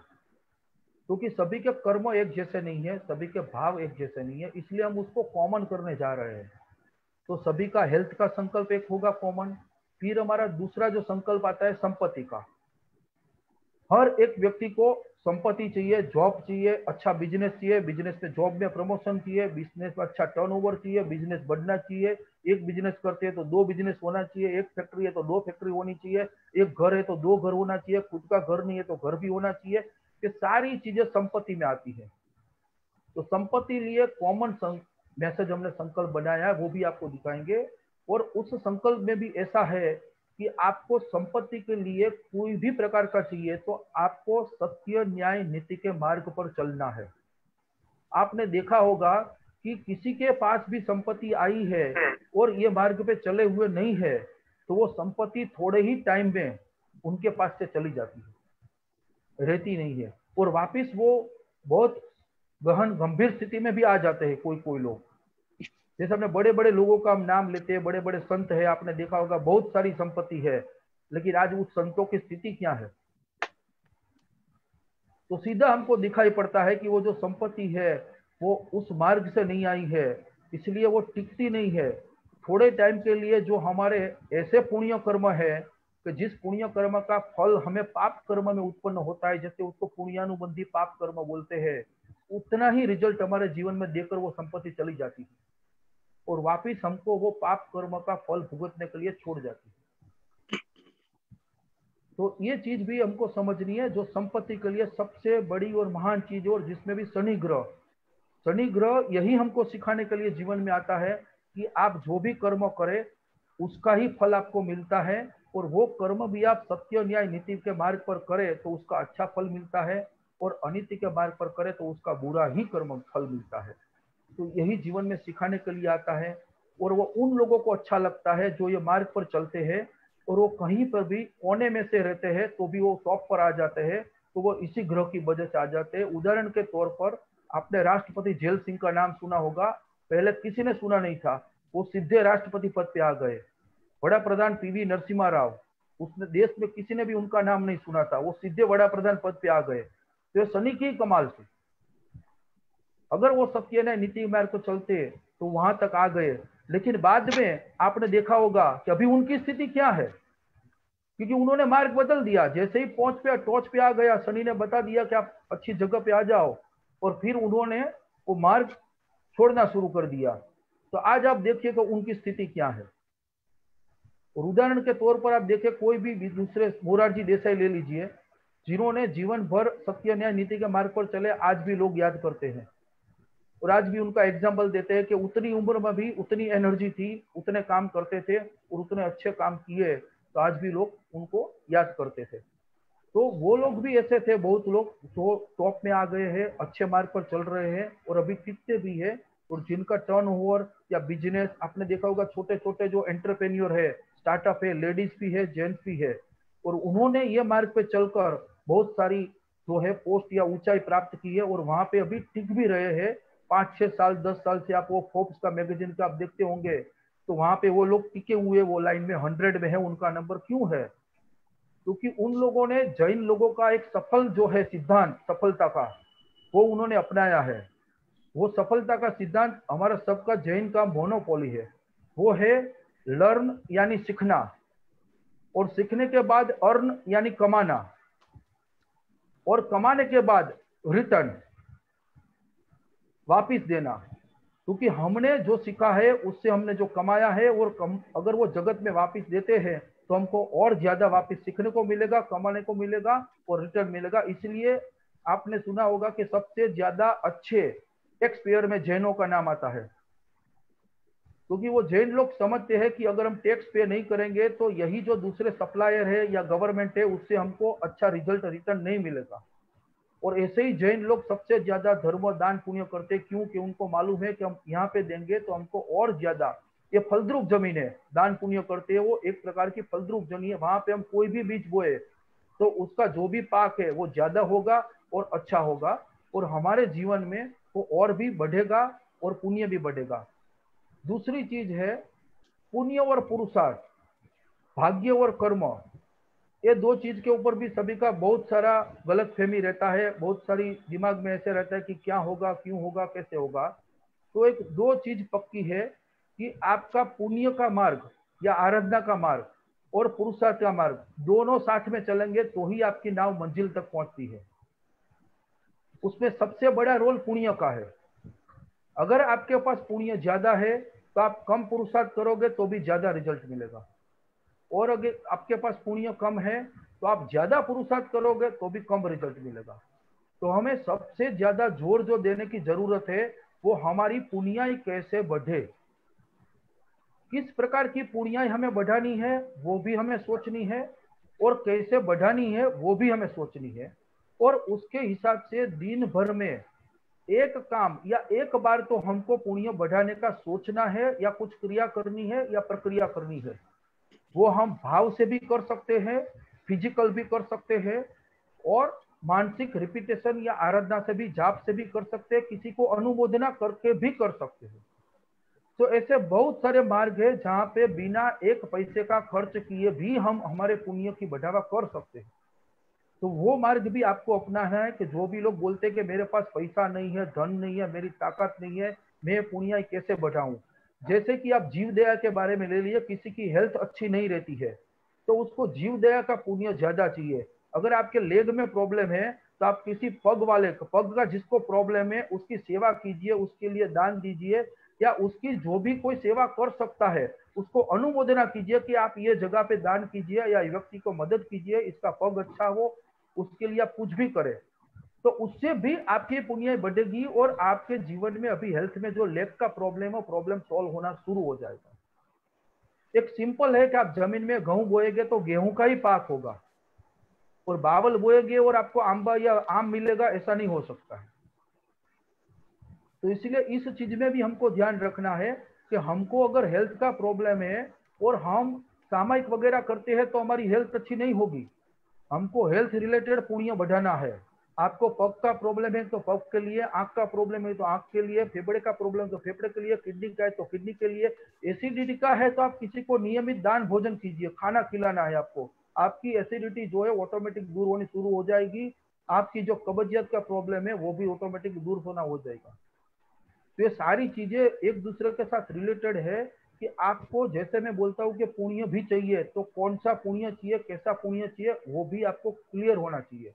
क्योंकि सभी के कर्म एक जैसे नहीं है, सभी के भाव एक जैसे नहीं है, इसलिए हम उसको कॉमन करने जा रहे हैं। तो सभी का हेल्थ का संकल्प एक होगा कॉमन। फिर हमारा दूसरा जो संकल्प आता है संपत्ति का। हर एक व्यक्ति को संपत्ति चाहिए, जॉब चाहिए, अच्छा बिजनेस चाहिए, बिजनेस में जॉब में प्रमोशन चाहिए, बिजनेस में अच्छा टर्नओवर चाहिए, बिजनेस बढ़ना चाहिए। एक बिजनेस करते हैं तो दो बिजनेस होना चाहिए, एक फैक्ट्री है तो दो फैक्ट्री होनी चाहिए, एक घर है तो दो घर होना चाहिए, खुद का घर नहीं है तो घर भी होना चाहिए। ये सारी चीजें संपत्ति में आती है। तो संपत्ति लिए कॉमन मैसेज हमने संकल्प बनाया है, वो भी आपको दिखाएंगे। और उस संकल्प में भी ऐसा है कि आपको संपत्ति के लिए कोई भी प्रकार का चाहिए तो आपको सत्य न्याय नीति के मार्ग पर चलना है। आपने देखा होगा कि किसी के पास भी संपत्ति आई है और ये मार्ग पे चले हुए नहीं है, तो वो संपत्ति थोड़े ही टाइम में उनके पास से चली जाती है, रहती नहीं है, और वापिस वो बहुत गहन गंभीर स्थिति में भी आ जाते हैं कोई कोई लोग। जैसे हमने बड़े बड़े लोगों का हम नाम लेते हैं, बड़े बड़े संत है, आपने देखा होगा बहुत सारी संपत्ति है, लेकिन आज उस संतों की स्थिति क्या है? तो सीधा हमको दिखाई पड़ता है कि वो जो संपत्ति है वो उस मार्ग से नहीं आई है, इसलिए वो टिकती नहीं है। थोड़े टाइम के लिए जो हमारे ऐसे पुण्य कर्म है कि जिस पुण्य कर्म का फल हमें पाप कर्म में उत्पन्न होता है, जैसे उसको पुण्यानुबंधी पाप कर्म बोलते हैं, उतना ही रिजल्ट हमारे जीवन में देकर वो संपत्ति चली जाती है और वापिस हमको वो पाप कर्म का फल भुगतने के लिए छोड़ जाती है। तो ये चीज भी हमको समझनी है, जो संपत्ति के लिए सबसे बड़ी और महान चीज, और जिसमें भी शनि ग्रह यही हमको सिखाने के लिए जीवन में आता है कि आप जो भी कर्म करें उसका ही फल आपको मिलता है, और वो कर्म भी आप सत्य न्याय नीति के मार्ग पर करें तो उसका अच्छा फल मिलता है, और अनीति के मार्ग पर करें तो उसका बुरा ही कर्म फल मिलता है। तो यही जीवन में सिखाने के लिए आता है। और वो उन लोगों को अच्छा लगता है जो ये मार्ग पर चलते हैं और वो कहीं पर भी कोने में से रहते हैं तो भी वो टॉप पर आ जाते हैं, तो वो इसी ग्रह की वजह से आ जाते हैं। उदाहरण के तौर पर आपने राष्ट्रपति जेल सिंह का नाम सुना होगा, पहले किसी ने सुना नहीं था, वो सीधे राष्ट्रपति पद पे आ गए। बड़ा प्रधान पीवी नरसिम्हा राव, उसने देश में किसी ने भी उनका नाम नहीं सुना था, वो सीधे बड़ा प्रधान पद पे आ गए। तो शनि की कमाल थी, अगर वो सत्य ने नीति मार्ग को चलते तो वहां तक आ गए। लेकिन बाद में आपने देखा होगा कि अभी उनकी स्थिति क्या है, क्योंकि उन्होंने मार्ग बदल दिया। जैसे ही पहुंच पे टॉच पे आ गया, शनि ने बता दिया कि आप अच्छी जगह पे आ जाओ, और फिर उन्होंने वो मार्ग छोड़ना शुरू कर दिया। तो आज आप देखिए तो उनकी स्थिति क्या है। और उदाहरण के तौर पर आप देखिए कोई भी दूसरे, मोरारजी देसाई ले लीजिए, जिन्होंने जीवन भर सत्य न्याय नीति के मार्ग पर चले, आज भी लोग याद करते हैं और आज भी उनका एग्जाम्पल देते हैं कि उतनी उम्र में भी उतनी एनर्जी थी, उतने काम करते थे और उतने अच्छे काम किए, तो आज भी लोग उनको याद करते थे। तो वो लोग भी ऐसे थे, बहुत लोग जो टॉप में आ गए हैं, अच्छे मार्ग पर चल रहे हैं और अभी टिकते भी है। और जिनका टर्नओवर या बिजनेस आपने देखा होगा, छोटे छोटे जो एंटरप्रेन्योर है, स्टार्टअप है, लेडीज भी है, जेंट्स भी है, और उन्होंने ये मार्ग पे चलकर बहुत सारी जो है पोस्ट या ऊंचाई प्राप्त की है और वहां पे अभी टिक भी रहे हैं। 5-6 साल 10 साल से आप वो फोर्ब्स का मैगजीन का आप देखते होंगे, तो वहां पे वो लोग टिके हुए, वो लाइन में 100 में है, उनका नंबर क्यों है? क्योंकि उन लोगों ने जैन लोगों का एक सफल जो है सिद्धांत सफलता का, वो उन्होंने अपनाया है। वो सफलता का सिद्धांत हमारा सबका जैन का मोनोपोली है, वो है लर्न यानी सीखना, और सीखने के बाद अर्न यानी कमाना, और कमाने के बाद रिटर्न वापिस देना। क्योंकि हमने जो सीखा है उससे हमने जो कमाया है, और अगर वो जगत में वापिस देते हैं तो हमको और ज्यादा वापस सीखने को मिलेगा, कमाने को मिलेगा और रिटर्न मिलेगा। इसलिए आपने सुना होगा कि सबसे ज्यादा अच्छे टैक्स पेयर में जैनों का नाम आता है, क्योंकि वो जैन लोग समझते हैं कि अगर हम टैक्स पे नहीं करेंगे तो यही जो दूसरे सप्लायर है या गवर्नमेंट है उससे हमको अच्छा रिजल्ट रिटर्न नहीं मिलेगा। और ऐसे ही जैन लोग सबसे ज्यादा धर्म दान पुण्य करते, क्योंकि उनको मालूम है कि हम यहाँ पे देंगे तो हमको और ज्यादा, ये फलद्रुप जमीन है, दान पुण्य करते हैं वो एक प्रकार की फलद्रुप जमीन है, वहां पे हम कोई भी बीज बोए तो उसका जो भी पाक है वो ज्यादा होगा और अच्छा होगा, और हमारे जीवन में वो और भी बढ़ेगा और पुण्य भी बढ़ेगा। दूसरी चीज है पुण्य और पुरुषार्थ, भाग्य और कर्म। ये दो चीज के ऊपर भी सभी का बहुत सारा गलत फहमी रहता है, बहुत सारी दिमाग में ऐसे रहता है कि क्या होगा, क्यों होगा, कैसे होगा। तो एक दो चीज पक्की है कि आपका पुण्य का मार्ग या आराधना का मार्ग और पुरुषार्थ का मार्ग दोनों साथ में चलेंगे तो ही आपकी नाव मंजिल तक पहुंचती है। उसमें सबसे बड़ा रोल पुण्य का है। अगर आपके पास पुण्य ज्यादा है तो आप कम पुरुषार्थ करोगे तो भी ज्यादा रिजल्ट मिलेगा, और अगर आपके पास पुण्य कम है तो आप ज्यादा पुरुषार्थ करोगे तो भी कम रिजल्ट मिलेगा। तो हमें सबसे ज्यादा जोर जो देने की जरूरत है वो हमारी पुण्याई कैसे बढ़े, किस प्रकार की पुण्याई हमें बढ़ानी है वो भी हमें सोचनी है, और कैसे बढ़ानी है वो भी हमें सोचनी है। और उसके हिसाब से दिन भर में एक काम या एक बार तो हमको पुण्य बढ़ाने का सोचना है, या कुछ क्रिया करनी है या प्रक्रिया करनी है। वो हम भाव से भी कर सकते हैं, फिजिकल भी कर सकते हैं, और मानसिक रिपीटेशन या आराधना से भी, जाप से भी कर सकते हैं, किसी को अनुमोदना करके भी कर सकते हैं। तो ऐसे बहुत सारे मार्ग है जहां पे बिना एक पैसे का खर्च किए भी हम हमारे पुण्य की बढ़ावा कर सकते हैं। तो वो मार्ग भी आपको अपनाना है कि जो भी लोग बोलते हैं कि मेरे पास पैसा नहीं है, धन नहीं है, मेरी ताकत नहीं है, मैं पुण्य कैसे बढ़ाऊं। जैसे कि आप जीव दया के बारे में ले लिए, किसी की हेल्थ अच्छी नहीं रहती है तो उसको जीव दया का पुण्य ज्यादा चाहिए। अगर आपके लेग में प्रॉब्लम है तो आप किसी पग वाले, पग का जिसको प्रॉब्लम है उसकी सेवा कीजिए, उसके लिए दान दीजिए, या उसकी जो भी कोई सेवा कर सकता है उसको अनुमोदना कीजिए कि आप ये जगह पे दान कीजिए या व्यक्ति को मदद कीजिए, इसका पग अच्छा हो, उसके लिए आप कुछ भी करें। तो उससे भी आपकी पुण्य बढ़ेगी और आपके जीवन में अभी हेल्थ में जो लेग का प्रॉब्लम है प्रॉब्लम सॉल्व होना शुरू हो जाएगा। एक सिंपल है कि आप जमीन में गेहूं बोएंगे तो गेहूं का ही पाक होगा, और बावल बोएंगे और आपको आंबा या आम मिलेगा, ऐसा नहीं हो सकता है। तो इसलिए इस चीज में भी हमको ध्यान रखना है कि हमको अगर हेल्थ का प्रॉब्लम है और हम सामायिक वगैरह करते हैं तो हमारी हेल्थ अच्छी नहीं होगी। हमको हेल्थ रिलेटेड पुण्य बढ़ाना है। आपको पग का प्रॉब्लम है तो पग के लिए, आंख का प्रॉब्लम है तो आंख के लिए, फेफड़े का प्रॉब्लम तो फेफड़े के लिए, किडनी का है तो किडनी के लिए, एसिडिटी का है तो आप किसी को नियमित दान भोजन कीजिए, खाना खिलाना है आपको, आपकी एसिडिटी जो है ऑटोमेटिक दूर होनी शुरू हो जाएगी। आपकी जो कब्जियत का प्रॉब्लम है वो भी ऑटोमेटिक दूर होना हो जाएगा। तो ये सारी चीजें एक दूसरे के साथ रिलेटेड है कि आपको, जैसे मैं बोलता हूँ कि पुण्य भी चाहिए तो कौन सा पुण्य चाहिए, कैसा पुण्य चाहिए, वो भी आपको क्लियर होना चाहिए।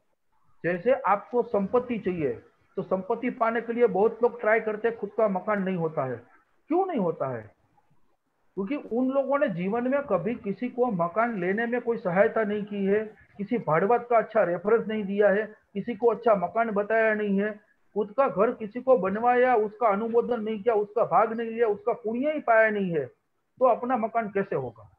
जैसे आपको संपत्ति चाहिए तो संपत्ति पाने के लिए बहुत लोग ट्राई करते हैं, खुद का मकान नहीं होता है। क्यों नहीं होता है? क्योंकि उन लोगों ने जीवन में कभी किसी को मकान लेने में कोई सहायता नहीं की है, किसी भाड़वत का अच्छा रेफरेंस नहीं दिया है, किसी को अच्छा मकान बताया नहीं है, खुद का घर किसी को बनवाया, उसका अनुमोदन नहीं किया, उसका भाग नहीं लिया, उसका पुण्य ही पाया नहीं है, तो अपना मकान कैसे होगा?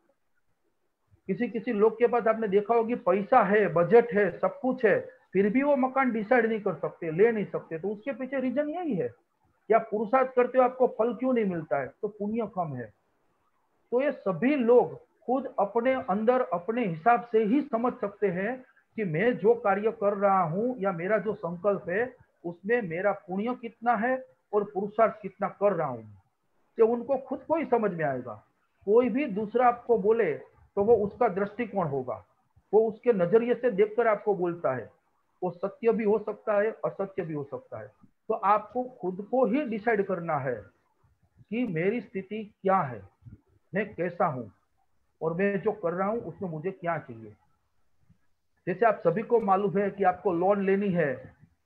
किसी किसी लोग के पास आपने देखा होगी पैसा है, बजट है, सब कुछ है, फिर भी वो मकान डिसाइड नहीं कर सकते, ले नहीं सकते। तो उसके पीछे रीजन यही है कि आप पुरुषार्थ करते हो, आपको फल क्यों नहीं मिलता है? तो पुण्य कम है। तो ये सभी लोग खुद अपने अंदर अपने हिसाब से ही समझ सकते हैं कि मैं जो कार्य कर रहा हूं या मेरा जो संकल्प है उसमें मेरा पुण्य कितना है और पुरुषार्थ कितना कर रहा हूं, तो उनको खुद को ही समझ में आएगा। कोई भी दूसरा आपको बोले तो वो उसका दृष्टिकोण होगा, वो उसके नजरिए से देखकर आपको बोलता है। वो सत्य भी हो सकता है, असत्य भी हो सकता है। तो आपको खुद को ही डिसाइड करना है कि मेरी स्थिति क्या है, मैं कैसा हूं, और मैं जो कर रहा हूं उसमें मुझे क्या चाहिए। जैसे आप सभी को मालूम है कि आपको लोन लेनी है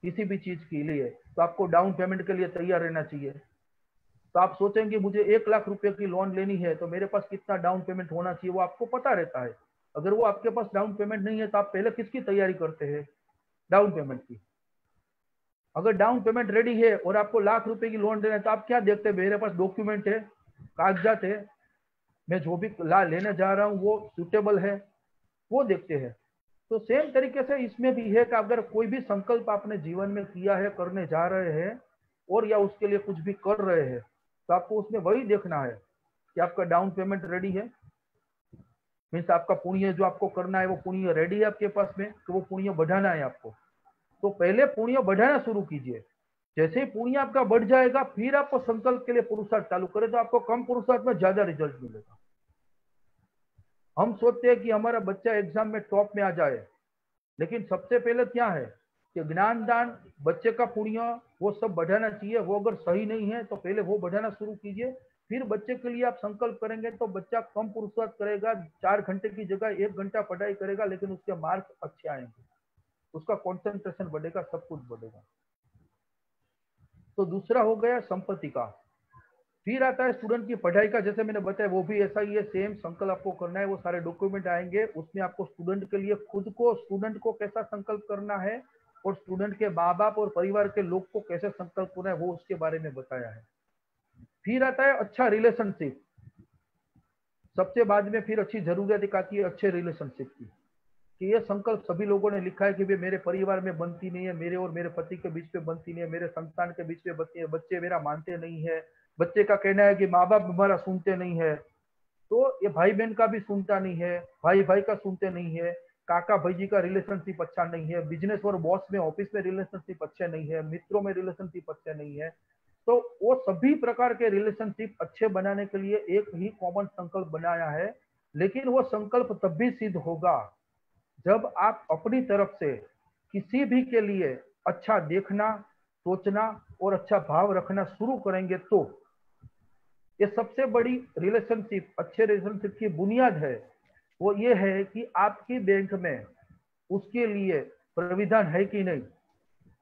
किसी भी चीज के लिए, तो आपको डाउन पेमेंट के लिए तैयार रहना चाहिए। तो आप सोचेंगे मुझे 1 लाख रुपए की लोन लेनी है तो मेरे पास कितना डाउन पेमेंट होना चाहिए, वो आपको पता रहता है। अगर वो आपके पास डाउन पेमेंट नहीं है तो आप पहले किसकी तैयारी करते हैं? डाउन पेमेंट की। अगर डाउन पेमेंट रेडी है और आपको ₹1,00,000 की लोन देना है तो आप क्या देखते हैं? मेरे पास डॉक्यूमेंट है, कागजात है, मैं जो भी लेने जा रहा हूँ वो सुटेबल है, वो देखते हैं। तो सेम तरीके से इसमें भी है कि अगर कोई भी संकल्प आपने जीवन में किया है, करने जा रहे हैं और या उसके लिए कुछ भी कर रहे हैं, तो आपको उसमें वही देखना है कि आपका डाउन पेमेंट रेडी है, मीन्स आपका पुण्य जो आपको करना है वो पुण्य रेडी है आपके पास में, तो वो पुण्य बढ़ाना है आपको। तो पहले पुण्य बढ़ाना शुरू कीजिए। जैसे ही पुण्य आपका बढ़ जाएगा फिर आपको संकल्प के लिए पुरुषार्थ चालू करें, तो आपको कम पुरुषार्थ में ज्यादा रिजल्ट मिलेगा। हम सोचते हैं कि हमारा बच्चा एग्जाम में टॉप में आ जाए, लेकिन सबसे पहले क्या है कि ज्ञान दान, बच्चे का पुण्य, वो सब बढ़ाना चाहिए। वो अगर सही नहीं है तो पहले वो बढ़ाना शुरू कीजिए, फिर बच्चे के लिए आप संकल्प करेंगे तो बच्चा कम पुरुषार्थ करेगा, 4 घंटे की जगह 1 घंटा पढ़ाई करेगा, लेकिन उसके मार्क्स अच्छे आएंगे, उसका कंसंट्रेशन बढ़ेगा, सब कुछ बढ़ेगा। तो दूसरा हो गया संपत्ति का। फिर आता है स्टूडेंट की पढ़ाई का, जैसे मैंने बताया वो भी ऐसा ही है, सेम संकल्प आपको करना है। वो सारे डॉक्यूमेंट आएंगे, उसमें आपको स्टूडेंट के लिए खुद को, स्टूडेंट को कैसा संकल्प करना है और स्टूडेंट के माँ बाप और परिवार के लोग को कैसे संकल्प करना है, वो उसके बारे में बताया है। फिर आता है अच्छा रिलेशनशिप। सबसे बाद में फिर अच्छी जरूरत आती है अच्छे रिलेशनशिप की, कि ये संकल्प सभी लोगों ने लिखा है कि मेरे परिवार में बनती नहीं है, मेरे और मेरे पति के बीच में बनती नहीं है, मेरे संतान के बीच में बनती है, बच्चे मेरा मानते नहीं है, बच्चे का कहना है कि माँ बाप हमारा सुनते नहीं है, तो ये भाई बहन का भी सुनता नहीं है, भाई भाई का सुनते नहीं है, काका भाईजी का रिलेशनशिप अच्छा नहीं है, बिजनेस और बॉस में, ऑफिस में रिलेशनशिप अच्छे नहीं है, मित्रों में रिलेशनशिप अच्छे नहीं है। तो वो सभी प्रकार के रिलेशनशिप अच्छे बनाने के लिए एक ही कॉमन संकल्प बनाया है, लेकिन वो संकल्प तब भी सिद्ध होगा जब आप अपनी तरफ से किसी भी के लिए अच्छा देखना, सोचना और अच्छा भाव रखना शुरू करेंगे। तो ये सबसे बड़ी रिलेशनशिप, अच्छे रिलेशनशिप की बुनियाद है, वो ये है कि आपकी बैंक में उसके लिए प्राविधान है कि नहीं,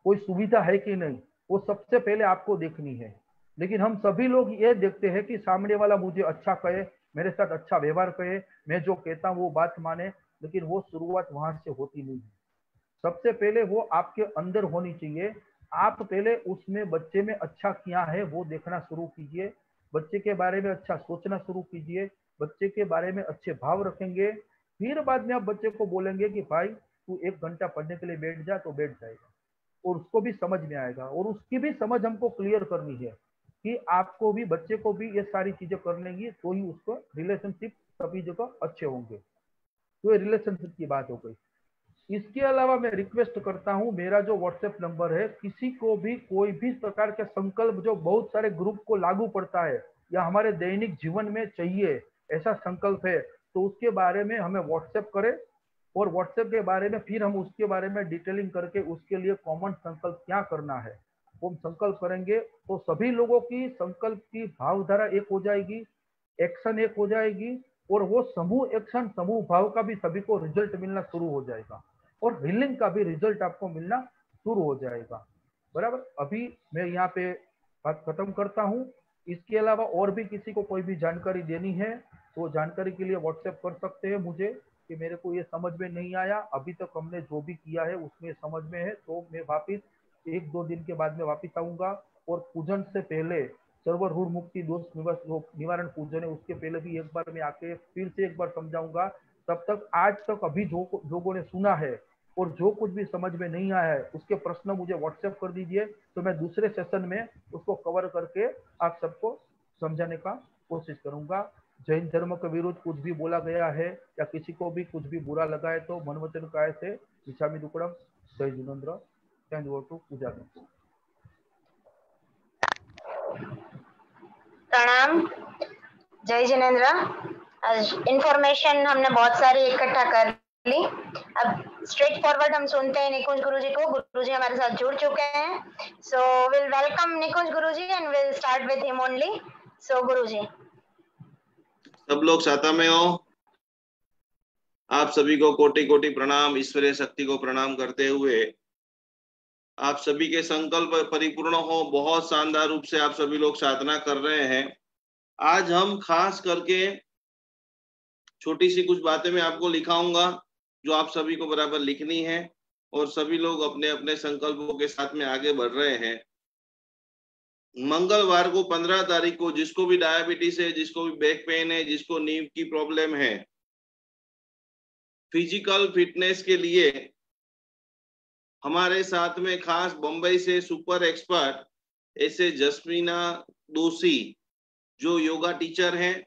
कोई सुविधा है कि नहीं, वो सबसे पहले आपको देखनी है। लेकिन हम सभी लोग ये देखते हैं कि सामने वाला मुझे अच्छा कहे, मेरे साथ अच्छा व्यवहार करे, मैं जो कहता हूँ वो बात माने, लेकिन वो शुरुआत वहां से होती नहीं है। सबसे पहले वो आपके अंदर होनी चाहिए। आप पहले उसमें बच्चे में अच्छा क्या है वो देखना शुरू कीजिए, बच्चे के बारे में अच्छा सोचना शुरू कीजिए, बच्चे के बारे में अच्छे भाव रखेंगे, फिर बाद में आप बच्चे को बोलेंगे कि भाई तू 1 घंटा पढ़ने के लिए बैठ जा, तो बैठ जाएगा और उसको भी समझ में आएगा। और उसकी भी समझ हमको क्लियर करनी है कि आपको भी, बच्चे को भी ये सारी चीजें करनी, तो ही उसको रिलेशनशिप सभी जगह अच्छे होंगे। तो ये रिलेशनशिप की बात हो गई। इसके अलावा मैं रिक्वेस्ट करता हूं, मेरा जो व्हाट्सएप नंबर है, किसी को भी कोई भी प्रकार के संकल्प जो बहुत सारे ग्रुप को लागू पड़ता है या हमारे दैनिक जीवन में चाहिए ऐसा संकल्प है, तो उसके बारे में हमें व्हाट्सएप करें और व्हाट्सएप के बारे में फिर हम उसके बारे में डिटेलिंग करके उसके लिए कॉमन संकल्प क्या करना है वो हम संकल्प करेंगे। तो सभी लोगों की संकल्प की भावधारा एक हो जाएगी, एक्शन एक हो जाएगी, और वो समूह एक्शन, समूह भाव का भी सभी को रिजल्ट मिलना शुरू हो जाएगा और हीलिंग का भी रिजल्ट आपको मिलना शुरू हो जाएगा। बराबर। अभी मैं यहाँ पे बात खत्म करता हूँ। इसके अलावा और भी किसी को कोई भी जानकारी देनी है तो जानकारी के लिए व्हाट्सएप कर सकते हैं मुझे कि मेरे को ये समझ में नहीं आया, अभी तक हमने जो भी किया है उसमें समझ में है, तो मैं वापिस 1-2 दिन के बाद में वापिस आऊंगा। और पूजन से पहले सर्वर ऋण मुक्ति दोष निवारण पूजन है, उसके पहले भी एक बार मैं आके फिर से एक बार समझाऊंगा। तब तक आज तक अभी जो लोगों ने सुना है और जो कुछ भी समझ में नहीं आया है उसके प्रश्न मुझे व्हाट्सएप कर दीजिए, तो मैं दूसरे सेशन में उसको कवर करके आप सबको समझाने का कोशिश करूंगा। जैन धर्म के विरुद्ध कुछ भी बोला गया है या किसी को भी कुछ भी बुरा लगा है तो मन वचन काय से इच्छामि दुक्कडम। जय जिनेन्द्र। हैंड ओवर टू पूजा। प्रणाम। जय जिनेन्द्र। आज इंफॉर्मेशन हमने बहुत सारी इकट्ठा कर ली। अब स्ट्रेट फॉरवर्ड हम सुनते हैं निकुंज गुरुजी को। गुरुजी हमारे साथ जुड़ चुके हैं, so will welcome Nikunj Guruji and will start with him only. So Guruji. सब लोग साता में हो। आप सभी को कोटि कोटि प्रणाम। ईश्वरीय शक्ति को प्रणाम करते हुए आप सभी के संकल्प परिपूर्ण हो। बहुत शानदार रूप से आप सभी लोग साधना कर रहे हैं। आज हम खास करके छोटी सी कुछ बातें मैं आपको लिखाऊंगा जो आप सभी को बराबर लिखनी है, और सभी लोग अपने अपने संकल्पों के साथ में आगे बढ़ रहे हैं। मंगलवार को 15 तारीख को जिसको भी डायबिटीज है, जिसको भी बैक पेन है, जिसको नींव की प्रॉब्लम है, फिजिकल फिटनेस के लिए हमारे साथ में खास बंबई से सुपर एक्सपर्ट ऐसे जस्मीना दोषी जो योगा टीचर हैं,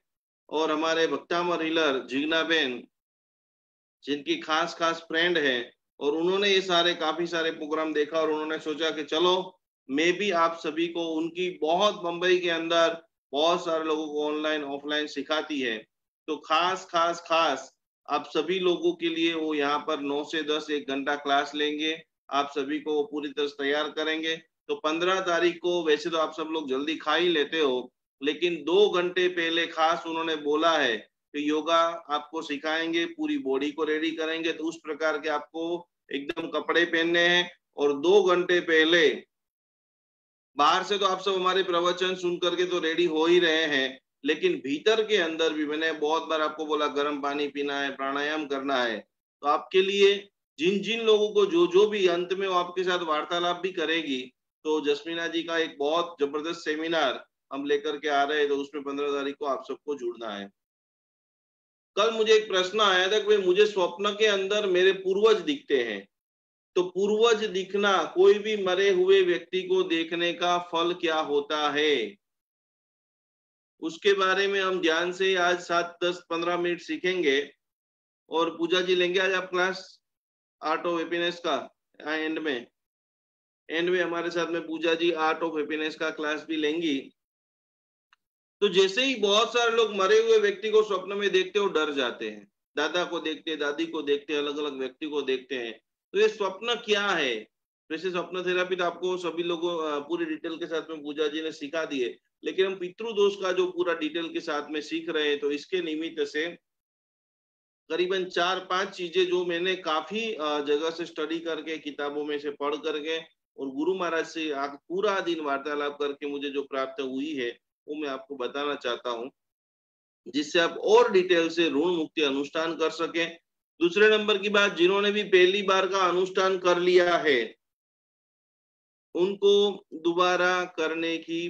और हमारे भक्तामर हीलर जिग्ना बेन जिनकी खास खास फ्रेंड है, और उन्होंने ये सारे काफी सारे प्रोग्राम देखा और उन्होंने सोचा कि चलो मैं भी आप सभी को, उनकी बहुत बंबई के अंदर बहुत सारे लोगों को ऑनलाइन ऑफलाइन सिखाती है, तो खास खास खास आप सभी लोगों के लिए वो यहाँ पर 9 से 10 1 घंटा क्लास लेंगे, आप सभी को वो पूरी तरह से तैयार करेंगे। तो 15 तारीख को वैसे तो आप सब लोग जल्दी खा ही लेते हो, लेकिन 2 घंटे पहले खास उन्होंने बोला है कि योगा आपको सिखाएंगे, पूरी बॉडी को रेडी करेंगे, तो उस प्रकार के आपको एकदम कपड़े पहनने हैं। और 2 घंटे पहले बाहर से तो आप सब हमारे प्रवचन सुन करके तो रेडी हो ही रहे हैं, लेकिन भीतर के अंदर भी मैंने बहुत बार आपको बोला गर्म पानी पीना है, प्राणायाम करना है। तो आपके लिए जिन जिन लोगों को जो जो भी अंत में वो आपके साथ वार्तालाप भी करेगी, तो जस्मीना जी का एक बहुत जबरदस्त सेमिनार हम लेकर के आ रहे हैं, तो उसमें 15 तारीख को आप सबको जुड़ना है। कल मुझे एक प्रश्न आया था कि मुझे स्वप्न के अंदर मेरे पूर्वज दिखते हैं, तो पूर्वज दिखना, कोई भी मरे हुए व्यक्ति को देखने का फल क्या होता है, उसके बारे में हम ध्यान से आज 7 10 15 मिनट सीखेंगे। और पूजा जी लेंगे आज आप क्लास आर्ट ऑफ हैप्पीनेस का, एंड में हमारे साथ में पूजा जी आर्ट ऑफ हैप्पीनेस का क्लास भी लेंगी। तो जैसे ही बहुत सारे लोग मरे हुए व्यक्ति को स्वप्न में देखते हो डर जाते हैं, दादा को देखते हैं, दादी को देखते हैं, अलग अलग व्यक्ति को देखते हैं, तो ये स्वप्न क्या है? वैसे स्वप्न थेरेपी तो आपको सभी लोगों पूरी डिटेल के साथ में पूजा जी ने सिखा दिए, लेकिन हम पितृदोष का जो पूरा डिटेल के साथ में सीख रहे हैं, तो इसके निमित्त से करीबन 4-5 चीजें जो मैंने काफी जगह से स्टडी करके, किताबों में से पढ़ करके और गुरु महाराज से पूरा दिन वार्तालाप करके मुझे जो प्राप्त हुई है वो मैं आपको बताना चाहता हूँ, जिससे आप और डिटेल से ऋण मुक्ति अनुष्ठान कर सके। दूसरे नंबर की बात, जिन्होंने भी पहली बार का अनुष्ठान कर लिया है उनको दोबारा करने की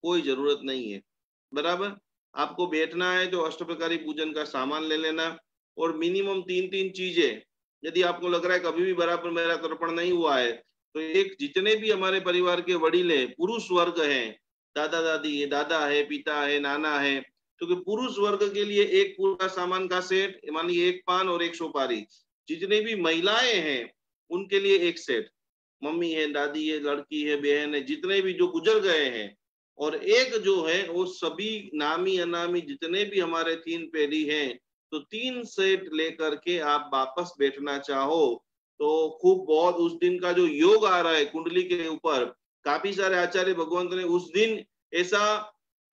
कोई जरूरत नहीं है। बराबर, आपको बैठना है तो अष्टप्रकारी पूजन का सामान ले लेना, और मिनिमम 3 चीजें, यदि आपको लग रहा है कभी भी बराबर मेरा तर्पण नहीं हुआ है, तो एक जितने भी हमारे परिवार के वडील है, पुरुष वर्ग है, दादा दादी है, दादा है, पिता है, नाना है, क्योंकि पुरुष वर्ग के लिए एक पूरा सामान का सेट, मान लीजिए 1 पान और 1 सुपारी। जितने भी महिलाएं हैं उनके लिए एक सेट, मम्मी है, दादी है, लड़की है, बहन है, जितने भी जो गुजर गए हैं, और एक जो है वो सभी नामी अनामी जितने भी हमारे 3 पीढ़ी हैं, तो 3 सेट लेकर के आप वापस बैठना चाहो तो खूब बहुत उस दिन का जो योग आ रहा है कुंडली के ऊपर, काफी सारे आचार्य भगवंत ने उस दिन ऐसा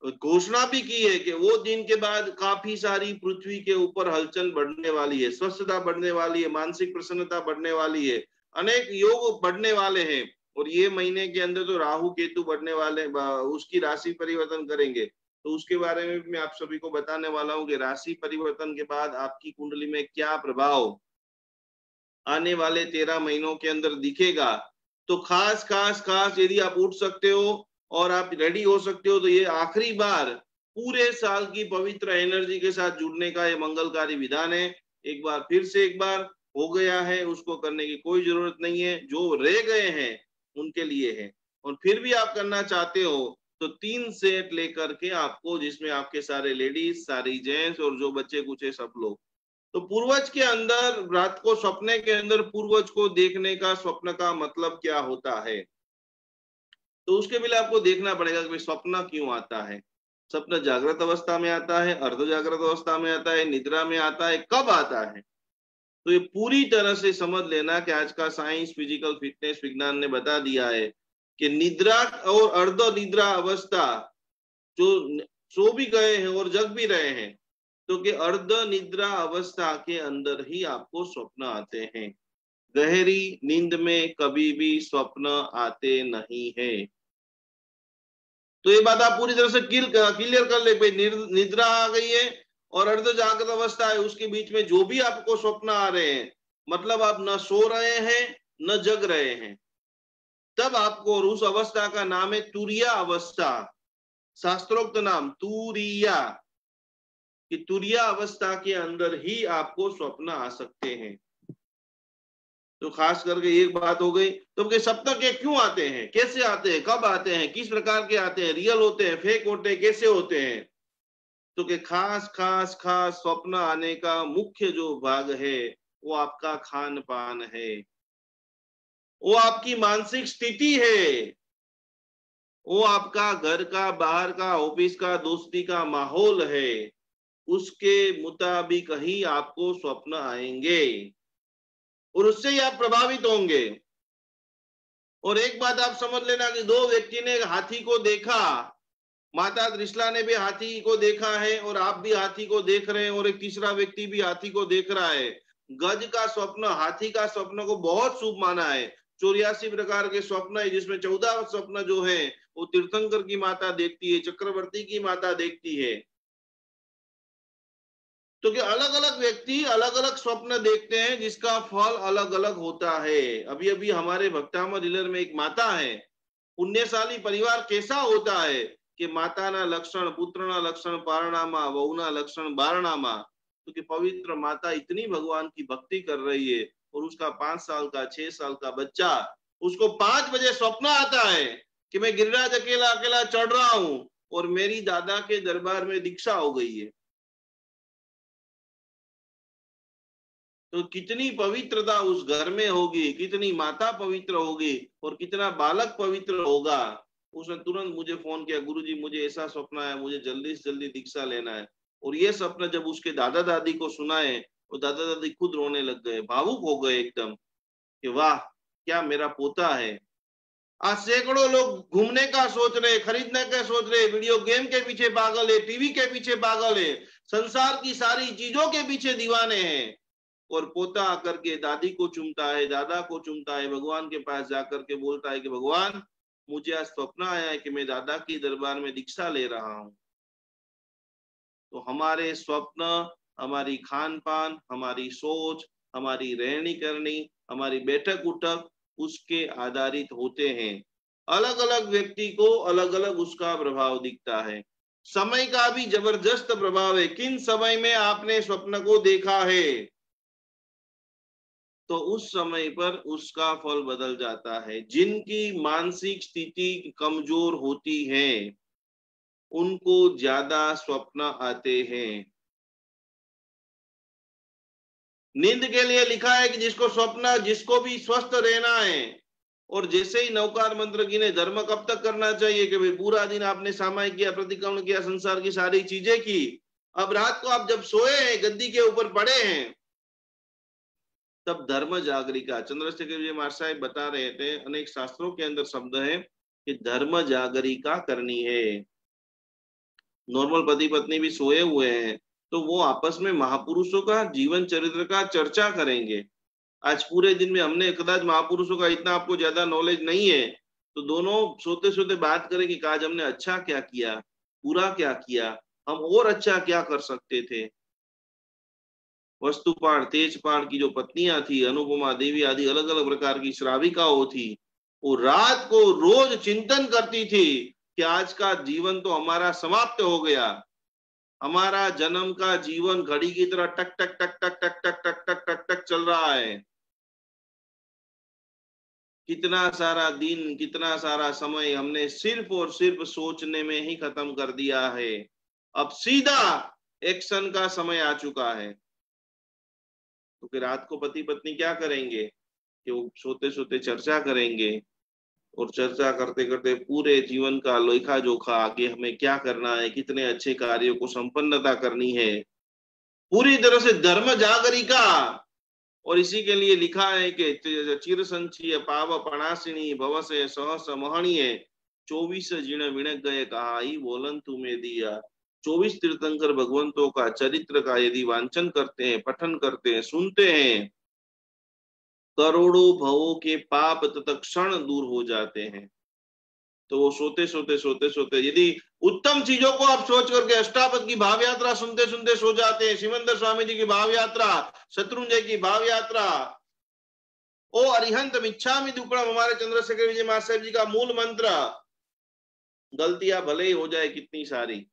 घोषणा भी की है कि वो दिन के बाद काफी सारी पृथ्वी के ऊपर हलचल बढ़ने वाली है, स्वस्थता बढ़ने वाली है, मानसिक प्रसन्नता बढ़ने वाली है, अनेक योग बढ़ने वाले हैं। और ये महीने के अंदर तो राहु केतु बढ़ने वाले, उसकी राशि परिवर्तन करेंगे, तो उसके बारे में भी मैं आप सभी को बताने वाला हूँ कि राशि परिवर्तन के बाद आपकी कुंडली में क्या प्रभाव आने वाले 13 महीनों के अंदर दिखेगा। तो खास खास खास यदि आप उठ सकते हो और आप रेडी हो सकते हो, तो ये आखिरी बार पूरे साल की पवित्र एनर्जी के साथ जुड़ने का ये मंगलकारी विधान है। एक बार फिर से एक बार हो गया है, उसको करने की कोई जरूरत नहीं है, जो रह गए हैं उनके लिए है। और फिर भी आप करना चाहते हो तो 3 सेट लेकर के आपको, जिसमें आपके सारे लेडीज, सारी जेंट्स और जो बच्चे कुछ है सब लोग, तो पूर्वज के अंदर रात को सपने के अंदर पूर्वज को देखने का स्वप्न का मतलब क्या होता है, तो उसके लिए आपको देखना पड़ेगा कि स्वप्न क्यों आता है। स्वप्न जागृत अवस्था में आता है, अर्ध जागृत अवस्था में आता है, निद्रा में आता है, कब आता है, तो ये पूरी तरह से समझ लेना कि आज का साइंस, फिजिकल फिटनेस, विज्ञान ने बता दिया है कि निद्रा और अर्ध निद्रा अवस्था जो सो भी गए हैं और जग भी रहे हैं, तो कि अर्ध निद्रा अवस्था के अंदर ही आपको स्वप्न आते हैं। गहरी नींद में कभी भी स्वप्न आते नहीं है। तो ये बात आप पूरी तरह से क्लियर कर ले, भाई निद्रा आ गई है और अर्ध जागृत अवस्था है, उसके बीच में जो भी आपको स्वप्न आ रहे हैं, मतलब आप न सो रहे हैं न जग रहे हैं, तब आपको, और उस अवस्था का नाम है तुरिया अवस्था, शास्त्रोक्त नाम तुरिया, कि तुरिया अवस्था के अंदर ही आपको स्वप्न आ सकते हैं। तो खास करके एक बात हो गई। तो सप्तक के क्यों आते हैं, कैसे आते हैं, कब आते हैं, किस प्रकार के आते हैं, रियल होते हैं, फेक होते हैं, कैसे होते हैं? तो कि खास खास खास स्वप्न आने का मुख्य जो भाग है वो आपका खान पान है, वो आपकी मानसिक स्थिति है, वो आपका घर का, बाहर का, ऑफिस का, दोस्ती का माहौल है, उसके मुताबिक ही आपको स्वप्न आएंगे और उससे ही आप प्रभावित होंगे। और एक बात आप समझ लेना कि दो व्यक्ति ने हाथी को देखा, माता त्रिशला ने भी हाथी को देखा है और आप भी हाथी को देख रहे हैं और एक तीसरा व्यक्ति भी हाथी को देख रहा है। गज का स्वप्न, हाथी का स्वप्न को बहुत शुभ माना है। 84 प्रकार के स्वप्न है, जिसमें 14 स्वप्न जो है वो तीर्थंकर की माता देखती है, चक्रवर्ती की माता देखती है। तो कि अलग अलग व्यक्ति अलग अलग स्वप्न देखते हैं, जिसका फल अलग अलग होता है। अभी अभी हमारे भक्तामर रिलर में एक माता है, पुण्यशाली परिवार कैसा होता है कि माताना लक्षण, पुत्रना लक्षण पारणामा, वहुना लक्षण बारणामा। तो कि पवित्र माता इतनी भगवान की भक्ति कर रही है और उसका 5 साल का 6 साल का बच्चा, उसको 5 बजे स्वप्न आता है कि मैं गिरिराज अकेला अकेला चढ़ रहा हूं और मेरी दादा के दरबार में दीक्षा हो गई है। तो कितनी पवित्रता उस घर में होगी, कितनी माता पवित्र होगी और कितना बालक पवित्र होगा। उसने तुरंत मुझे फोन किया, गुरुजी मुझे ऐसा सपना है, मुझे जल्दी से जल्दी दीक्षा लेना है। और ये सपना जब उसके दादा दादी को सुनाए, वो दादा दादी खुद रोने लग गए, भावुक हो गए एकदम कि वाह क्या मेरा पोता है। आज सैकड़ों लोग घूमने का सोच रहे, खरीदने का सोच रहे, वीडियो गेम के पीछे पागल है, टीवी के पीछे पागल है, संसार की सारी चीजों के पीछे दीवाने हैं। और पोता आकर के दादी को चूमता है, दादा को चूमता है, भगवान के पास जाकर के बोलता है कि भगवान मुझे आज स्वप्न आया है कि मैं दादा की दरबार में दीक्षा ले रहा हूं। तो हमारे स्वप्न, हमारी खान पान, हमारी सोच, हमारी रहनी करनी, हमारी बैठक उठक उसके आधारित होते हैं। अलग अलग व्यक्ति को अलग अलग उसका प्रभाव दिखता है। समय का भी जबरदस्त प्रभाव है, किन समय में आपने स्वप्न को देखा है तो उस समय पर उसका फल बदल जाता है। जिनकी मानसिक स्थिति कमजोर होती है उनको ज्यादा स्वप्न आते हैं। नींद के लिए लिखा है कि जिसको स्वप्न, जिसको भी स्वस्थ रहना है, और जैसे ही नवकार मंत्र की ने धर्म कब तक करना चाहिए कि भाई पूरा दिन आपने सामायिक किया, प्रतिक्रमण किया, संसार की सारी चीजें की, अब रात को आप जब सोए हैं, गद्दी के ऊपर पड़े हैं, तब धर्म जागरिका, चंद्रशेखर विजय महाराज साहब बता रहे थे, अनेक शास्त्रों के अंदर शब्द है कि धर्म जागरिका करनी है। नॉर्मल पति पत्नी भी सोए हुए हैं तो वो आपस में महापुरुषों का जीवन चरित्र का चर्चा करेंगे। आज पूरे दिन में हमने कदाच महापुरुषों का इतना आपको ज्यादा नॉलेज नहीं है, तो दोनों सोते सोते बात करेंगे कि आज हमने अच्छा क्या किया, बुरा क्या किया, हम और अच्छा क्या कर सकते थे। वस्तुपाठ, तेजपाठ की जो पत्नियां थी, अनुपमा देवी आदि अलग अलग प्रकार की श्राविकाओं थी, वो रात को रोज चिंतन करती थी कि आज का जीवन तो हमारा समाप्त हो गया, हमारा जन्म का जीवन घड़ी की तरह टक टक टक टक टक टक टक टक टक टक चल रहा है। कितना सारा दिन, कितना सारा समय हमने सिर्फ और सिर्फ सोचने में ही खत्म कर दिया है। अब सीधा एक्शन का समय आ चुका है। तो फिर रात को पति पत्नी क्या करेंगे कि वो सोते सोते चर्चा करेंगे और चर्चा करते करते पूरे जीवन का लेखा जोखा, आगे हमें क्या करना है, कितने अच्छे कार्यों को संपन्नता करनी है, पूरी तरह से धर्म जागरिका। और इसी के लिए लिखा है कि चिर संचीय पाव पणासिनी भव से सहस महणीय 24 जिण विणक गए कहा ही बोलन तुम्हें दिया। 24 तीर्थंकर भगवंतों का चरित्र का यदि वांचन करते हैं, पठन करते हैं, सुनते हैं, करोड़ों भवों के पाप तत्क्षण दूर हो जाते हैं। तो वो सोते सोते सोते सोते यदि उत्तम चीजों को आप सोच करके अष्टापद की भाव यात्रा सुनते सुनते सो जाते हैं, सिमंदर स्वामी जी की भाव यात्रा, शत्रुंजय की भाव यात्रा, ओ अरिहंत मिच्छामि दुक्कड़म हमारे चंद्रशेखर विजय महासाहेब जी का मूल मंत्र। गलतियां भले ही हो जाए कितनी सारी,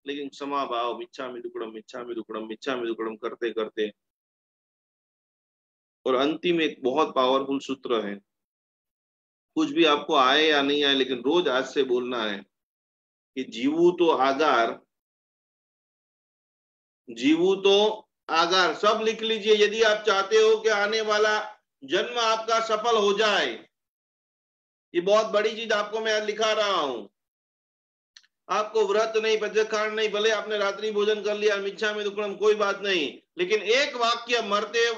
लेकिन क्षमा भाव मिच्छामि दुक्कड़म मिच्छामि दुक्कड़म मिच्छामि दुक्कड़म करते करते, और अंतिम एक बहुत पावरफुल सूत्र है, कुछ भी आपको आए या नहीं आए, लेकिन रोज आज से बोलना है कि जीवू तो आगार, जीवू तो आगार, सब लिख लीजिए। यदि आप चाहते हो कि आने वाला जन्म आपका सफल हो जाए, ये बहुत बड़ी चीज आपको मैं आज लिखा रहा हूं। आपको व्रत नहीं, पद्यखान नहीं, भले आपने रात्रि भोजन कर लिया, मिच्छामि दुक्कड़म, कोई बात नहीं, लेकिन एक वाक्य मरते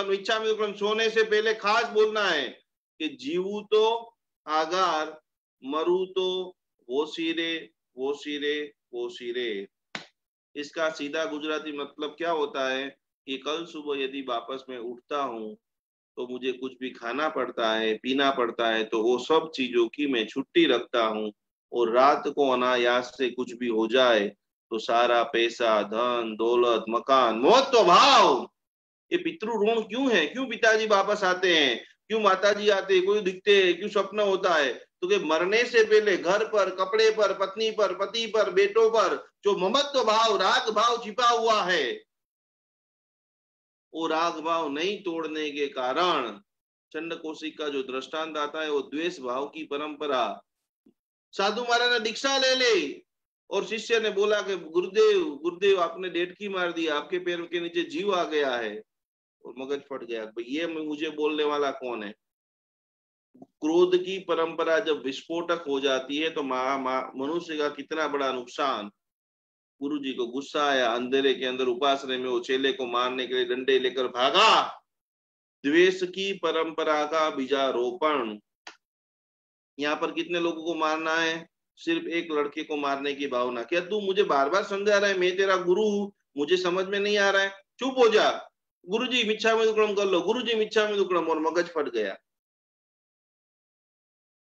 मिच्छामि दुक्कड़म सोने से पहले खास बोलना है कि जीवू तो आगार, मरू तो वो सिरे वो सिरे वो सिरे। इसका सीधा गुजराती मतलब क्या होता है कि कल सुबह यदि वापस मैं उठता हूं तो मुझे कुछ भी खाना पड़ता है, पीना पड़ता है, तो वो सब चीजों की मैं छुट्टी रखता हूं, और रात को अनायास से कुछ भी हो जाए तो सारा पैसा, धन दौलत, मकान, महत्व भाव, ये पितृ ऋण क्यों है? क्यों पिताजी वापस आते हैं, क्यों माताजी आते हैं, कोई दिखते हैं, क्यों स्वप्न होता है? तो कि मरने से पहले घर पर, कपड़े पर, पत्नी पर, पति पर, बेटों पर जो ममत्व भाव, राग भाव छिपा हुआ है, वो राग भाव नहीं तोड़ने के कारण चंड कौशिक का जो दृष्टांत आता है वो द्वेष भाव की परंपरा। साधु महाराज ने दीक्षा ले ली और शिष्य ने बोला कि गुरुदेव गुरुदेव आपने डेटकी मार दी, आपके पैर के नीचे जीव आ गया है, और मगज फट गया, भाई ये मुझे बोलने वाला कौन है? क्रोध की परंपरा जब विस्फोटक हो जाती है तो मनुष्य का कितना बड़ा नुकसान। गुरु जी को गुस्सा आया, अंधेरे के अंदर उपासना में वो चेले को मारने के लिए डंडे लेकर भागा। द्वेष की परंपरा का बीजारोपण। यहाँ पर कितने लोगों को मारना है? सिर्फ एक लड़के को मारने की भावना। क्या तू मुझे बार बार समझा रहा है, मैं तेरा गुरु हूं, मुझे समझ में नहीं आ रहा है, चुप हो जा, गुरु जी मिच्छामि दुक्कड़म कर लो, गुरु जी मिच्छामि दुक्कड़म, और मगज फट गया।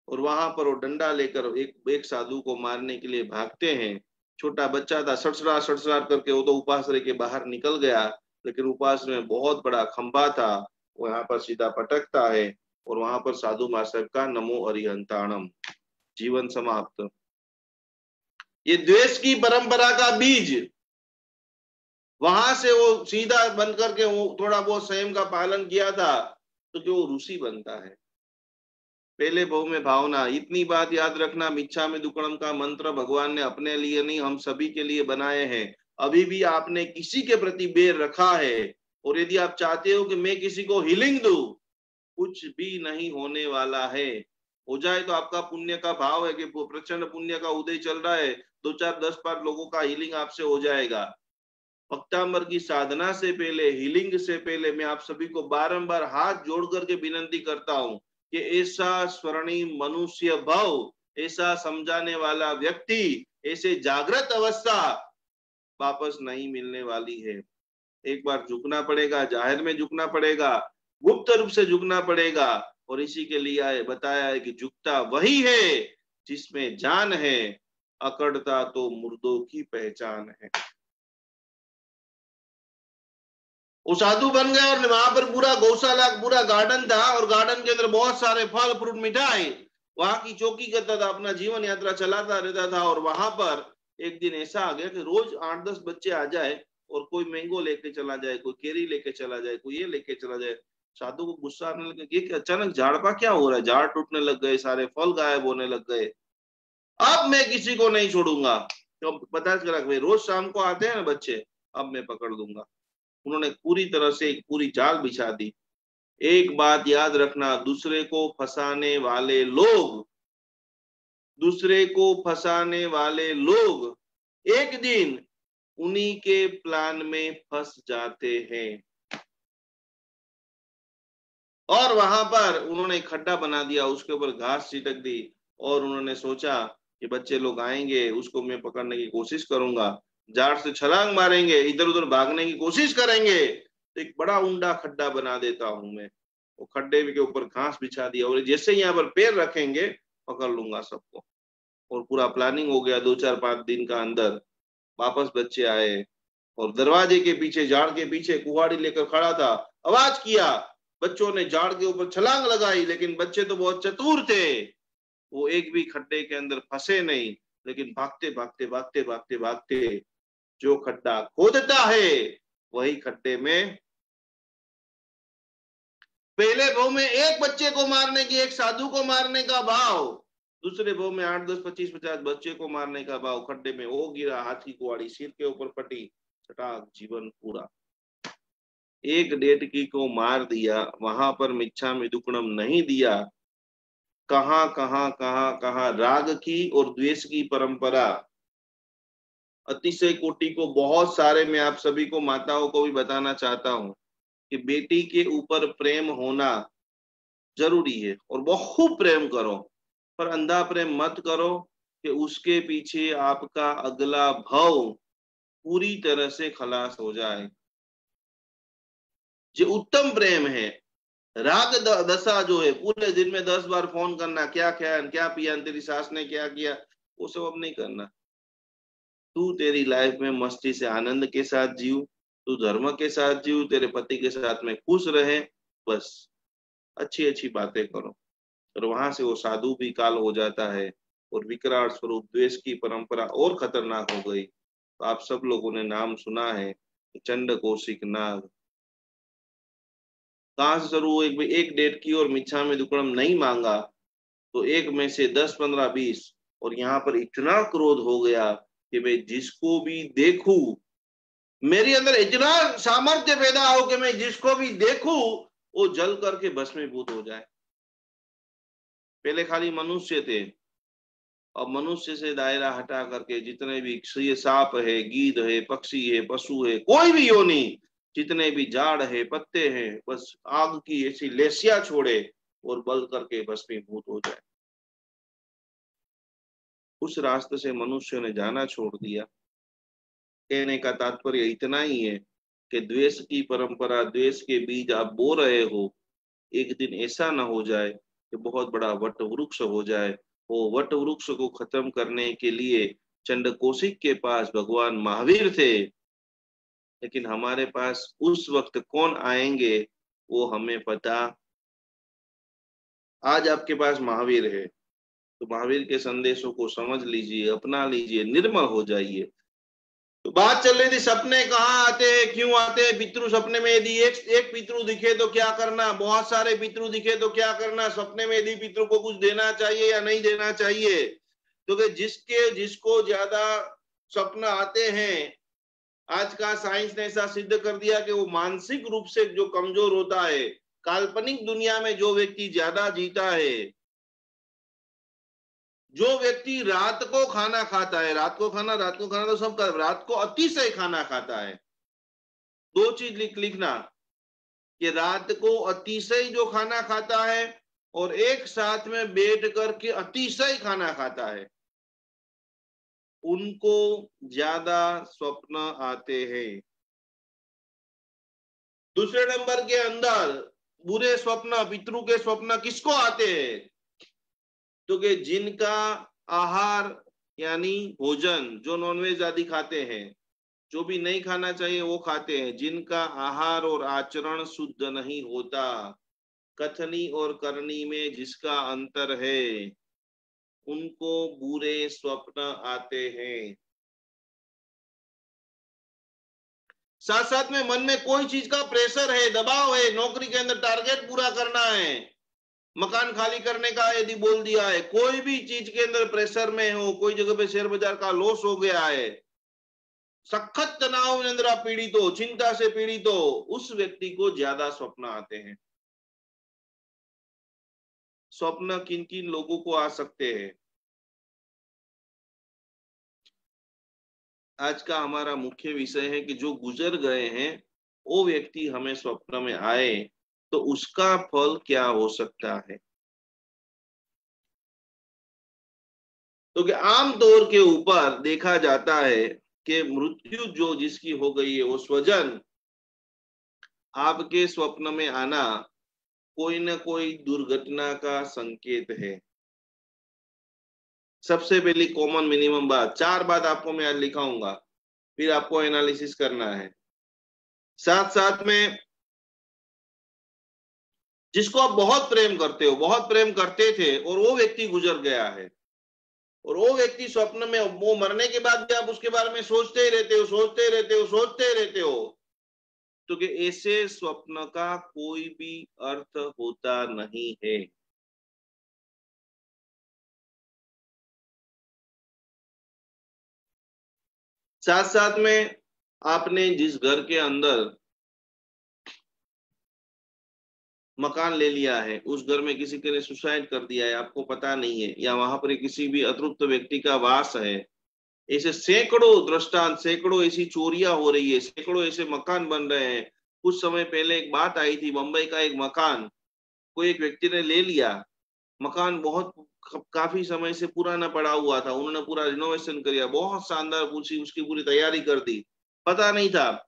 और वहां पर वो डंडा लेकर एक साधु को मारने के लिए भागते हैं। छोटा बच्चा था, सड़सड़ा करके वो तो उपासरे के बाहर निकल गया, लेकिन उपासरे में बहुत बड़ा खंभा था, वो यहाँ पर सीधा पटकता है, और वहां पर साधु महासाहेब का नमो अरिहंताणम, जीवन समाप्त। ये द्वेष की परंपरा का बीज, वहां से वो सीधा बन करके वो थोड़ा बहुत संयम का पालन किया था तो जो ऋषि बनता है। पहले भाव में भावना। इतनी बात याद रखना, मिच्छामि दुक्कड़म का मंत्र भगवान ने अपने लिए नहीं, हम सभी के लिए बनाए हैं। अभी भी आपने किसी के प्रति बैर रखा है, और यदि आप चाहते हो कि मैं किसी को हीलिंग दूं, कुछ भी नहीं होने वाला है। हो जाए तो आपका पुण्य का भाव है कि प्रचंड पुण्य का उदय चल रहा है, 2 4 10 5 लोगों का हीलिंग आपसे हो जाएगा। भक्तांबर की साधना से पहले, हीलिंग से पहले मैं आप सभी को बारंबार हाथ जोड़ करके विनंती करता हूं कि ऐसा स्वर्णिम मनुष्य भाव, ऐसा समझाने वाला व्यक्ति, ऐसे जागृत अवस्था वापस नहीं मिलने वाली है। एक बार झुकना पड़ेगा, जाहिर में झुकना पड़ेगा, गुप्त रूप से झुकना पड़ेगा, और इसी के लिए बताया है कि झुकता वही है जिसमें जान है, अकड़ता तो मुर्दों की पहचान है। वो साधु बन गए और वहां पर पूरा गौशाला, पूरा गार्डन था, और गार्डन के अंदर बहुत सारे फल फ्रूट मिठाई, वहां की चौकी करता था, अपना जीवन यात्रा चलाता रहता था। और वहां पर एक दिन ऐसा आ गया कि रोज 8-10 बच्चे आ जाए और कोई मैंगो लेके चला जाए, कोई केरी लेके चला जाए, कोई ये लेके चला जाए। साधु को गुस्सा आने लगा कि अचानक झाड़ पर क्या हो रहा है, झाड़ टूटने लग गए, सारे फल गायब होने लग गए, अब मैं किसी को नहीं छोड़ूंगा। तो पता चला कि रोज शाम को आते हैं ना बच्चे, अब मैं पकड़ दूंगा। उन्होंने पूरी तरह से एक पूरी जाल बिछा दी। एक बात याद रखना, दूसरे को फंसाने वाले लोग, दूसरे को फंसाने वाले लोग एक दिन उन्हीं के प्लान में फंस जाते हैं। और वहां पर उन्होंने खड्डा बना दिया, उसके ऊपर घास छिटक दी, और उन्होंने सोचा कि बच्चे लोग आएंगे, उसको मैं पकड़ने की कोशिश करूंगा, झाड़ से छलांग मारेंगे, इधर उधर भागने की कोशिश करेंगे, तो एक बड़ा ऊंडा खड्डा बना देता हूं मैं। वो खड्डे के ऊपर घास बिछा दिया, और जैसे यहाँ पर पैर रखेंगे पकड़ लूंगा सबको। और पूरा प्लानिंग हो गया, 2-4-5 दिन का अंदर वापस बच्चे आए और दरवाजे के पीछे, झाड़ के पीछे कुहाड़ी लेकर खड़ा था, आवाज किया, बच्चों ने झाड़ के ऊपर छलांग लगाई, लेकिन बच्चे तो बहुत चतुर थे, वो एक भी खड्डे के अंदर फंसे नहीं, लेकिन भागते भागते भागते भागते भागते जो खड्डा खोदता है वही खड्डे में, पहले भाव में एक बच्चे को मारने की, एक साधु को मारने का भाव, दूसरे भाव में 8, 10, 25, 50 बच्चे को मारने का भाव, खड्डे में वो गिरा, हाथ की कुहाड़ी सिर के ऊपर पटी, चटाक, जीवन पूरा। एक डेटकी को मार दिया, वहां पर मिच्छामि दुक्कडम नहीं दिया, कहां कहां कहां कहां राग की और द्वेष की परंपरा, अतिशय कोटि को बहुत सारे, मैं आप सभी को माताओं को भी बताना चाहता हूं कि बेटी के ऊपर प्रेम होना जरूरी है और बहुत प्रेम करो, पर अंधा प्रेम मत करो कि उसके पीछे आपका अगला भाव पूरी तरह से खलास हो जाए। जो उत्तम प्रेम है, राग दशा जो है, पूरे दिन में 10 बार फोन करना, क्या खाया, क्या पिया, तेरी सास ने क्या किया, वो सब अब नहीं करना। तू तेरी लाइफ में मस्ती से आनंद के साथ जीव, तू धर्म के साथ जीव, तेरे पति के साथ में खुश रहे, बस अच्छी अच्छी बातें करो। और वहां से वो साधु भी काल हो जाता है और विकराल स्वरूप द्वेष की परंपरा और खतरनाक हो गई। तो आप सब लोगों ने नाम सुना है चंड कौशिक नाग, कहां से शुरू हुई? एक डेट की और मिच्छामि दुक्कडम नहीं मांगा तो एक में से 10, 15, 20, और यहाँ पर इतना क्रोध हो गया कि मैं जिसको भी देखूं, मेरे अंदर इतना सामर्थ्य पैदा हो कि मैं जिसको भी देखूं वो जल करके भस्मीभूत हो जाए। पहले खाली मनुष्य थे, अब मनुष्य से दायरा हटा करके जितने भी ये सांप है, गीध है, पक्षी है, पशु है, कोई भी योनि, जितने भी झाड़ है, पत्ते हैं, बस आग की ऐसी लेसिया छोड़े और बल करके भस्मीभूत हो जाए। उस रास्ते से मनुष्य ने जाना छोड़ दिया। कहने का तात्पर्य इतना ही है कि द्वेष की परंपरा, द्वेष के बीज आप बो रहे हो, एक दिन ऐसा ना हो जाए कि बहुत बड़ा वट वृक्ष हो जाए। वो वट वृक्ष को खत्म करने के लिए चंड कौशिक के पास भगवान महावीर थे, लेकिन हमारे पास उस वक्त कौन आएंगे वो हमें पता। आज आपके पास महावीर है तो महावीर के संदेशों को समझ लीजिए, अपना लीजिए, निर्मल हो जाइए। तो बात चल रही थी सपने कहाँ आते हैं, क्यों आते हैं। पितृ सपने में यदि एक पितृ दिखे तो क्या करना, बहुत सारे पितृ दिखे तो क्या करना, सपने में यदि पितृ को कुछ देना चाहिए या नहीं देना चाहिए। तो जिसको ज्यादा स्वप्न आते हैं, आज का साइंस ने ऐसा सिद्ध कर दिया कि वो मानसिक रूप से जो कमजोर होता है, काल्पनिक दुनिया में जो व्यक्ति ज्यादा जीता है, जो व्यक्ति रात को खाना खाता है, रात को खाना तो सब कर, रात को अतिशय खाना खाता है। 2 चीज लिखना कि रात को अतिशय जो खाना खाता है और एक साथ में बैठ करके अतिशय खाना खाता है, उनको ज्यादा स्वप्न आते हैं। दूसरे नंबर के अंदर बुरे स्वप्न, पितरों के स्वप्न किसको आते हैं? तो कि जिनका आहार यानी भोजन, जो नॉनवेज आदि खाते हैं, जो भी नहीं खाना चाहिए वो खाते हैं, जिनका आहार और आचरण शुद्ध नहीं होता, कथनी और करनी में जिसका अंतर है, उनको बुरे स्वप्न आते हैं। साथ साथ में मन में कोई चीज का प्रेशर है, दबाव है, नौकरी के अंदर टारगेट पूरा करना है, मकान खाली करने का यदि बोल दिया है, कोई भी चीज के अंदर प्रेशर में हो, कोई जगह पे शेयर बाजार का लॉस हो गया है, सखत तनाव के अंदर आप पीड़ित हो, चिंता से पीड़ित हो, उस व्यक्ति को ज्यादा स्वप्न आते हैं। स्वप्न किन किन लोगों को आ सकते हैं? आज का हमारा मुख्य विषय है कि जो गुजर गए हैं वो व्यक्ति हमें स्वप्न में आए तो उसका फल क्या हो सकता है। तो कि आमतौर के ऊपर देखा जाता है कि मृत्यु जो जिसकी हो गई है, वो स्वजन आपके स्वप्न में आना कोई न कोई दुर्घटना का संकेत है। सबसे पहली कॉमन मिनिमम बात, 4 बात आपको मैं आज लिखाऊंगा, फिर आपको एनालिसिस करना है। साथ साथ में जिसको आप बहुत प्रेम करते हो, बहुत प्रेम करते थे और वो व्यक्ति गुजर गया है, और वो व्यक्ति स्वप्न में, वो मरने के बाद भी आप उसके बारे में सोचते ही रहते हो, सोचते रहते हो, सोचते रहते हो, तो कि ऐसे स्वप्न का कोई भी अर्थ होता नहीं है। साथ साथ में आपने जिस घर के अंदर मकान ले लिया है, उस घर में किसी ने सुसाइड कर दिया है, आपको पता नहीं है, या वहां पर किसी भी अतृप्त व्यक्ति का वास है, ऐसे सैकड़ों दृष्टांत, सैकड़ों ऐसी चोरियां हो रही है, सैकड़ों ऐसे मकान बन रहे हैं। कुछ समय पहले एक बात आई थी, मुंबई का एक मकान कोई एक व्यक्ति ने ले लिया। मकान बहुत काफी समय से पुराना पड़ा हुआ था, उन्होंने पूरा रिनोवेशन किया, बहुत शानदार उसकी पूरी तैयारी कर दी। पता नहीं था,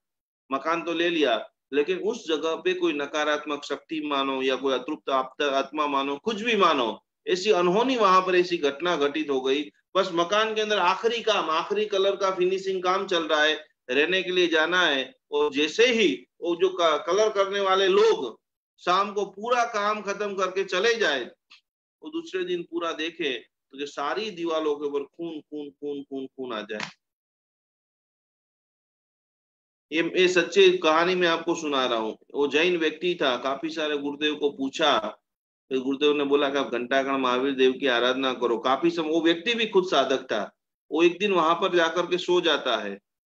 मकान तो ले लिया, लेकिन उस जगह पे कोई नकारात्मक शक्ति मानो या कोई अतृप्त आत्मा मानो, कुछ भी मानो, ऐसी अनहोनी वहां पर ऐसी घटना घटित हो गई। बस मकान के अंदर आखिरी काम, आखिरी कलर का फिनिशिंग काम चल रहा है, रहने के लिए जाना है, और जैसे ही वो जो कलर करने वाले लोग शाम को पूरा काम खत्म करके चले जाए, वो दूसरे दिन पूरा देखे तो जो सारी दीवारों के ऊपर खून खून खून खून खून आ जाए। ये सच्ची कहानी मैं आपको सुना रहा हूँ। वो जैन व्यक्ति था, काफी सारे गुरुदेव को पूछा, तो गुरुदेव ने बोला कि आप घंटाकर्ण महावीर देव की आराधना करो। काफी समय, वो व्यक्ति भी खुद साधक था, वो एक दिन वहां पर जाकर के सो जाता है।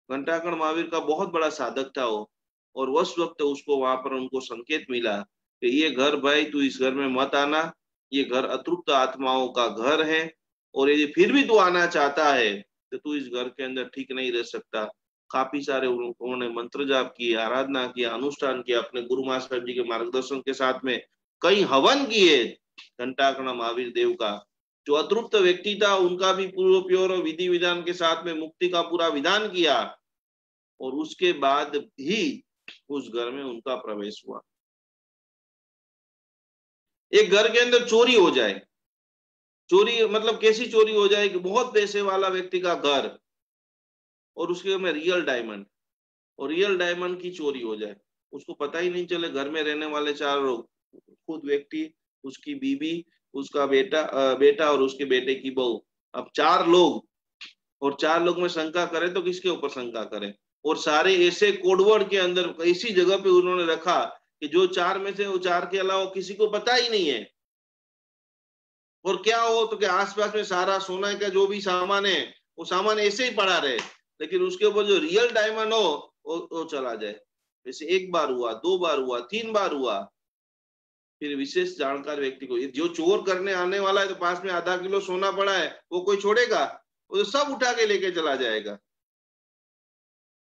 घंटाकर्ण महावीर का बहुत बड़ा साधक था वो, और उस वक्त उसको वहां पर उनको संकेत मिला कि ये घर, भाई तू इस घर में मत आना, ये घर अतृप्त आत्माओं का घर है, और यदि फिर भी तू आना चाहता है तो तू इस घर के अंदर ठीक नहीं रह सकता। काफी सारे उन्होंने मंत्र जाप किए, आराधना किया, अनुष्ठान किया, अपने गुरु मास्टर जी के मार्गदर्शन के साथ में कई हवन किए घंटाकर्ण महावीर देव का। जो अतृप्त व्यक्ति था उनका भी पूर्व प्योर और विधि विधान के साथ में मुक्ति का पूरा विधान किया, और उसके बाद ही उस घर में उनका प्रवेश हुआ। एक घर के अंदर चोरी हो जाए, चोरी मतलब कैसी चोरी हो जाए कि बहुत पैसे वाला व्यक्ति का घर, और उसके में रियल डायमंड, और रियल डायमंड की चोरी हो जाए, उसको पता ही नहीं चले। घर में रहने वाले 4 लोग, खुद व्यक्ति, उसकी बीवी, उसका बेटा और उसके बेटे की बहू, अब 4 लोग, और 4 लोग में शंका करें तो किसके ऊपर शंका करें? और सारे ऐसे कोडवर्ड के अंदर ऐसी जगह पे उन्होंने रखा कि जो 4 में से वो 4 के अलावा किसी को पता ही नहीं है। और क्या हो तो कि आसपास में सारा सोना का जो भी सामान है वो सामान ऐसे ही पड़ा रहे, लेकिन उसके ऊपर जो रियल डायमंड हो वो चला जाए। जैसे 1 बार हुआ, 2 बार हुआ, 3 बार हुआ। फिर विशेष जानकार व्यक्ति को, जो चोर करने आने वाला है तो पास में आधा किलो सोना पड़ा है, वो कोई छोड़ेगा? वो तो सब उठा के लेके चला जाएगा।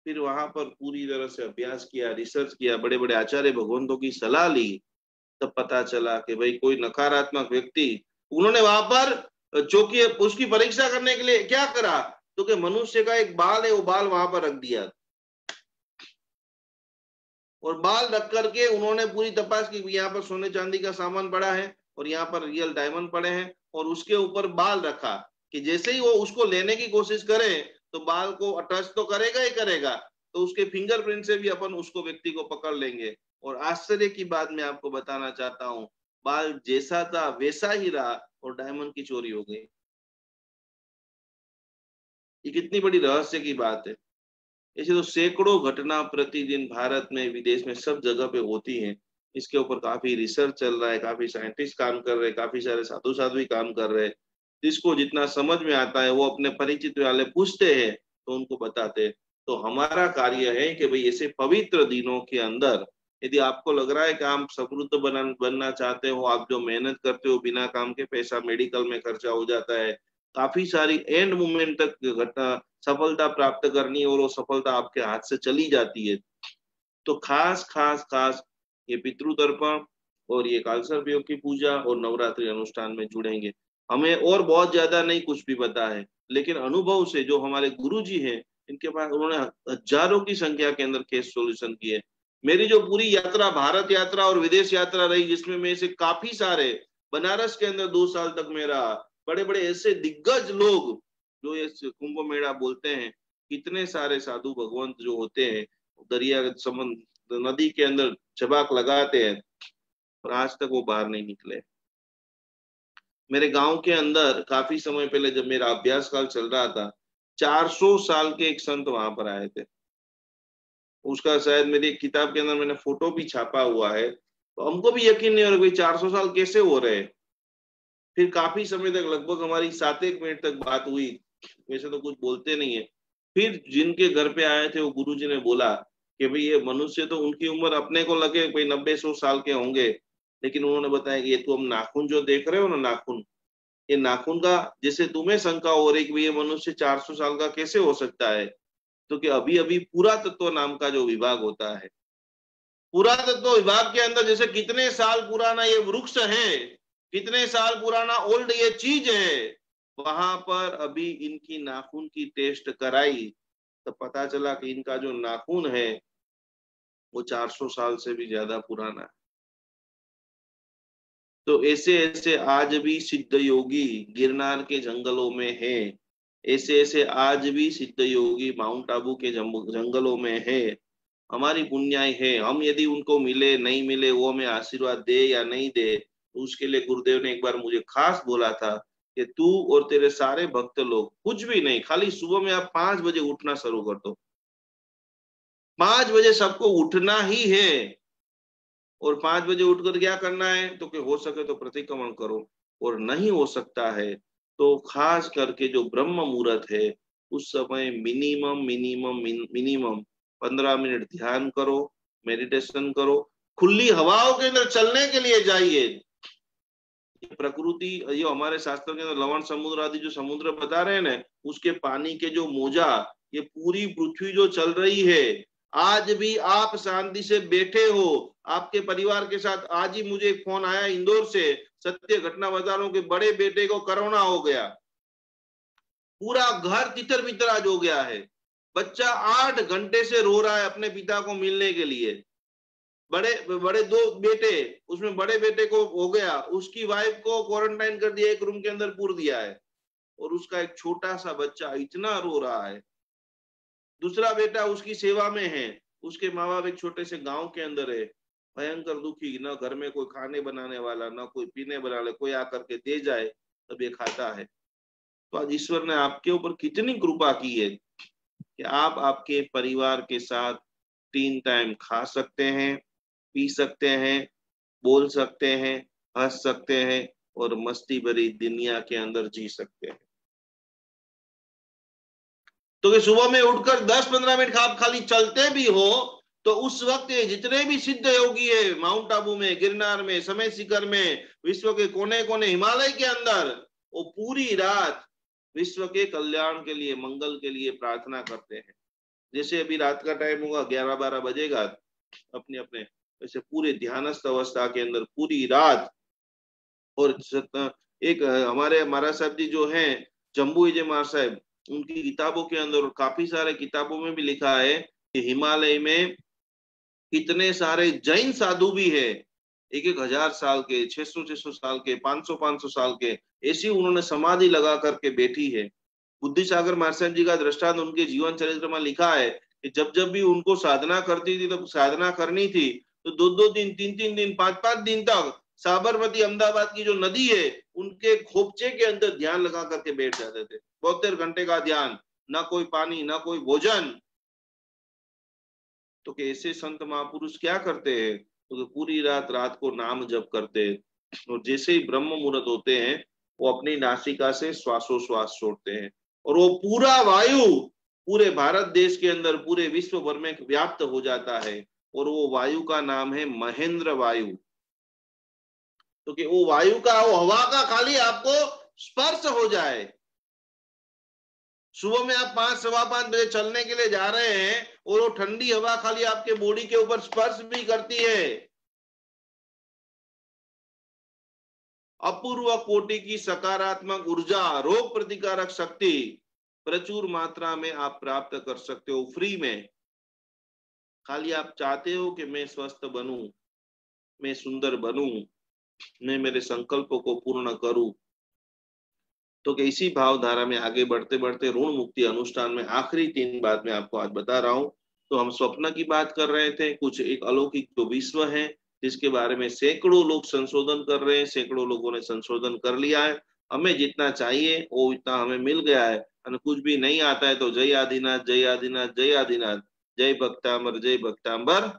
फिर वहां पर पूरी तरह से अभ्यास किया, रिसर्च किया, बड़े बड़े आचार्य भगवंतों की सलाह ली, तब पता चला कि भाई कोई नकारात्मक व्यक्ति, उन्होंने वहां पर चौकी उसकी परीक्षा करने के लिए क्या करा, तो कि मनुष्य का एक बाल है, वो बाल वहां पर रख दिया, और बाल रख करके उन्होंने पूरी तपास की, यहाँ पर सोने चांदी का सामान पड़ा है और यहाँ पर रियल डायमंड पड़े हैं, और उसके ऊपर बाल रखा कि जैसे ही वो उसको लेने की कोशिश करे तो बाल को टच तो करेगा ही करेगा, तो उसके फिंगरप्रिंट से भी अपन उसको व्यक्ति को पकड़ लेंगे। और आश्चर्य की बात मैं आपको बताना चाहता हूँ, बाल जैसा था वैसा ही रहा, और डायमंड की चोरी हो गई। ये कितनी बड़ी रहस्य की बात है। ऐसे तो सैकड़ों घटना प्रतिदिन भारत में, विदेश में, सब जगह पे होती हैं। इसके ऊपर काफी रिसर्च चल रहा है, काफी साइंटिस्ट काम कर रहे हैं, काफी सारे साधु भी काम कर रहे हैं। जिसको जितना समझ में आता है वो अपने परिचित वाले पूछते हैं तो उनको बताते हैं। तो हमारा कार्य है कि भाई ऐसे पवित्र दिनों के अंदर, यदि आपको लग रहा है कि आप समृद्ध बनना चाहते हो, आप जो मेहनत करते हो, बिना काम के पैसा मेडिकल में खर्चा हो जाता है, काफी सारी एंड मोमेंट तक घटना सफलता प्राप्त करनी, और वो सफलता आपके हाथ से चली जाती है, तो खास खास खास ये पितृतर्पण और ये कालसर्प की पूजा और नवरात्रि अनुष्ठान में जुड़ेंगे। हमें और बहुत ज्यादा नहीं कुछ भी पता है, लेकिन अनुभव से जो हमारे गुरुजी हैं, इनके पास उन्होंने हजारों की संख्या के अंदर केस सॉल्यूशन किए। मेरी जो पूरी यात्रा, भारत यात्रा और विदेश यात्रा रही, जिसमें में से काफी सारे, बनारस के अंदर 2 साल तक मैं रहा, बड़े बड़े ऐसे दिग्गज लोग जो ये कुंभ मेला बोलते हैं, कितने सारे साधु भगवंत जो होते हैं दरिया समुद्र नदी के अंदर छबाक लगाते हैं और आज तक वो बाहर नहीं निकले। मेरे गांव के अंदर काफी समय पहले जब मेरा अभ्यास काल चल रहा था, 400 साल के एक संत वहां पर आए थे। उसका शायद मेरी एक किताब के अंदर मैंने फोटो भी छापा हुआ है। तो हमको भी यकीन नहीं हो रहा भाई 400 साल कैसे हो रहे। फिर काफी समय तक, लगभग हमारी 7-1 मिनट तक बात हुई, वैसे तो कुछ बोलते नहीं है। फिर जिनके घर पे आए थे वो गुरुजी ने बोला कि भाई ये मनुष्य तो उनकी उम्र अपने को लगे भाई 90-100 साल के होंगे, लेकिन उन्होंने बताया कि ये तो हम नाखून जो देख रहे हो ना, नाखून, ये नाखून का जैसे तुम्हें शंका हो रही कि ये मनुष्य 400 साल का कैसे हो सकता है, तो कि अभी अभी पुरातत्व नाम का जो विभाग होता है, पुरातत्व विभाग के अंदर जैसे कितने साल पुराना ये वृक्ष है, कितने साल पुराना ओल्ड ये चीज है, वहां पर अभी इनकी नाखून की टेस्ट कराई तो पता चला कि इनका जो नाखून है वो 400 साल से भी ज्यादा पुराना है। तो ऐसे ऐसे आज भी सिद्ध योगी गिरनार के जंगलों में है, ऐसे ऐसे आज भी सिद्ध योगी माउंट आबू के जंगलों में है। हमारी पुण्याई है, हम यदि उनको मिले नहीं मिले, वो हमें आशीर्वाद दे या नहीं दे, तो उसके लिए गुरुदेव ने एक बार मुझे खास बोला था कि तू और तेरे सारे भक्त लोग कुछ भी नहीं, खाली सुबह में आप 5 बजे उठना शुरू कर दो। 5 बजे सबको उठना ही है और 5 बजे उठकर क्या करना है, तो कि हो सके तो प्रतिक्रमण करो, और नहीं हो सकता है तो खास करके जो ब्रह्म मुहूर्त है उस समय मिनिमम मिनिमम मिनिमम 15 मिनट ध्यान करो, मेडिटेशन करो, खुली हवाओं के अंदर चलने के लिए जाइए। प्रकृति, ये हमारे शास्त्रों के अंदर लवण समुद्र आदि जो समुद्र बता रहे हैं ना, उसके पानी के जो मोजा, ये पूरी पृथ्वी जो चल रही है, आज भी आप शांति से बैठे हो आपके परिवार के साथ। आज ही मुझे एक फोन आया इंदौर से, सत्य घटना बता रहा हूं कि बड़े बेटे को कोरोना हो गया, पूरा घर तितर बितर आज हो गया है। बच्चा 8 घंटे से रो रहा है अपने पिता को मिलने के लिए। बड़े बड़े 2 बेटे, उसमें बड़े बेटे को हो गया, उसकी वाइफ को क्वारंटाइन कर दिया, एक रूम के अंदर पूर दिया है, और उसका एक छोटा सा बच्चा इतना रो रहा है। दूसरा बेटा उसकी सेवा में है, उसके माँ बाप एक छोटे से गांव के अंदर है, भयंकर दुखी, न घर में कोई खाने बनाने वाला, न कोई पीने बनाने, कोई आकर के दे जाए तब ये खाता है। तो आज ईश्वर ने आपके ऊपर कितनी कृपा की है कि आप आपके परिवार के साथ 3 टाइम खा सकते हैं, पी सकते हैं, बोल सकते हैं, हंस सकते हैं और मस्ती भरी दुनिया के अंदर जी सकते हैं। तो कि सुबह में उठकर 10-15 मिनट आप खाली चलते भी हो तो उस वक्त जितने भी सिद्ध योगी है माउंट आबू में, गिरनार में, समय शिखर में, विश्व के कोने कोने, हिमालय के अंदर, वो पूरी रात विश्व के कल्याण के लिए, मंगल के लिए प्रार्थना करते हैं। जैसे अभी रात का टाइम होगा 11-12 बजेगा, अपने अपने वैसे पूरे ध्यानस्थ अवस्था के अंदर पूरी रात। और एक हमारे महाराज साहब जी जो हैं जम्बू विजय महाराज साहब, उनकी किताबों के अंदर और काफी सारे किताबों में भी लिखा है कि हिमालय में कितने सारे जैन साधु भी है, 1,000 साल के, 600 साल के, 500 साल के, ऐसी उन्होंने समाधि लगा करके बैठी है। बुद्धि सागर महाराज जी का दृष्टांत उनके जीवन चरित्र में लिखा है कि जब जब भी उनको साधना करती थी, तब साधना करनी थी तो 2-2 दिन, 3-3 दिन, 5-5 दिन तक साबरमती अहमदाबाद की जो नदी है उनके खोपचे के अंदर ध्यान लगा करके बैठ जाते थे। 72 घंटे का ध्यान, ना कोई पानी, ना कोई भोजन। तो कैसे संत महापुरुष क्या करते हैं, तो पूरी रात रात को नाम जप करते हैं और जैसे ही ब्रह्म मुहूर्त होते हैं वो अपनी नासिका से श्वासोश्वास छोड़ते हैं और वो पूरा वायु पूरे भारत देश के अंदर, पूरे विश्व भर में व्याप्त हो जाता है और वो वायु का नाम है महेंद्र वायु। तो कि वो वायु का, वो हवा का खाली आपको स्पर्श हो जाए। सुबह में आप 5-5:15 बजे चलने के लिए जा रहे हैं और वो ठंडी हवा खाली आपके बॉडी के ऊपर स्पर्श भी करती है, अपूर्व कोटि की सकारात्मक ऊर्जा, रोग प्रतिकारक शक्ति प्रचुर मात्रा में आप प्राप्त कर सकते हो फ्री में। खाली आप चाहते हो कि मैं स्वस्थ बनूं, मैं सुंदर बनूं, मैं मेरे संकल्प को पूर्ण करूं, तो कि इसी भावधारा में आगे बढ़ते बढ़ते ऋण मुक्ति अनुष्ठान में आखिरी 3 बात मैं आपको आज बता रहा हूँ। तो हम स्वप्न की बात कर रहे थे, कुछ एक अलौकिक जो विश्व है जिसके बारे में सैकड़ों लोग संशोधन कर रहे हैं, सैकड़ों लोगों ने संशोधन कर लिया है। हमें जितना चाहिए वो इतना हमें मिल गया है, और कुछ भी नहीं आता है तो जय आदिनाथ, जय आदिनाथ, जय आदिनाथ, जय भक्तांबर, जय भक्तांबर,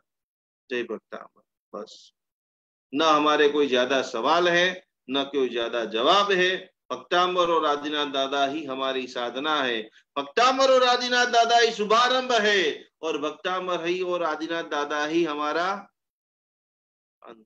जय भक्तांबर। बस, न हमारे कोई ज्यादा सवाल है, न कोई ज्यादा जवाब है। भक्तांबर और आदिनाथ दादा ही हमारी साधना है, भक्तांबर और आदिनाथ दादा ही शुभारंभ है, और भक्तांबर ही और आदिनाथ दादा ही हमारा अंत।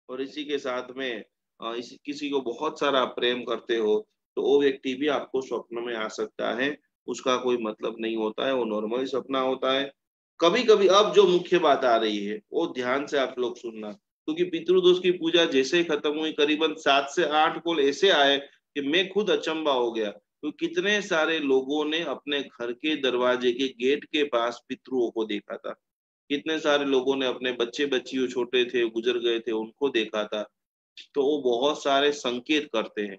और इसी के साथ में किसी को बहुत सारा प्रेम करते हो तो वो व्यक्ति भी आपको स्वप्न में आ सकता है, उसका कोई मतलब नहीं होता है, वो नॉर्मली सपना होता है। कभी कभी अब जो मुख्य बात आ रही है वो ध्यान से आप लोग सुनना, क्योंकि पितृदोष की पूजा जैसे ही खत्म हुई करीबन 7 से 8 कॉल ऐसे आए कि मैं खुद अचंबा हो गया। तो कितने सारे लोगों ने अपने घर के दरवाजे के गेट के पास पितृओं को देखा था, कितने सारे लोगों ने अपने बच्चे बच्चियों छोटे थे गुजर गए थे उनको देखा था। तो वो बहुत सारे संकेत करते हैं,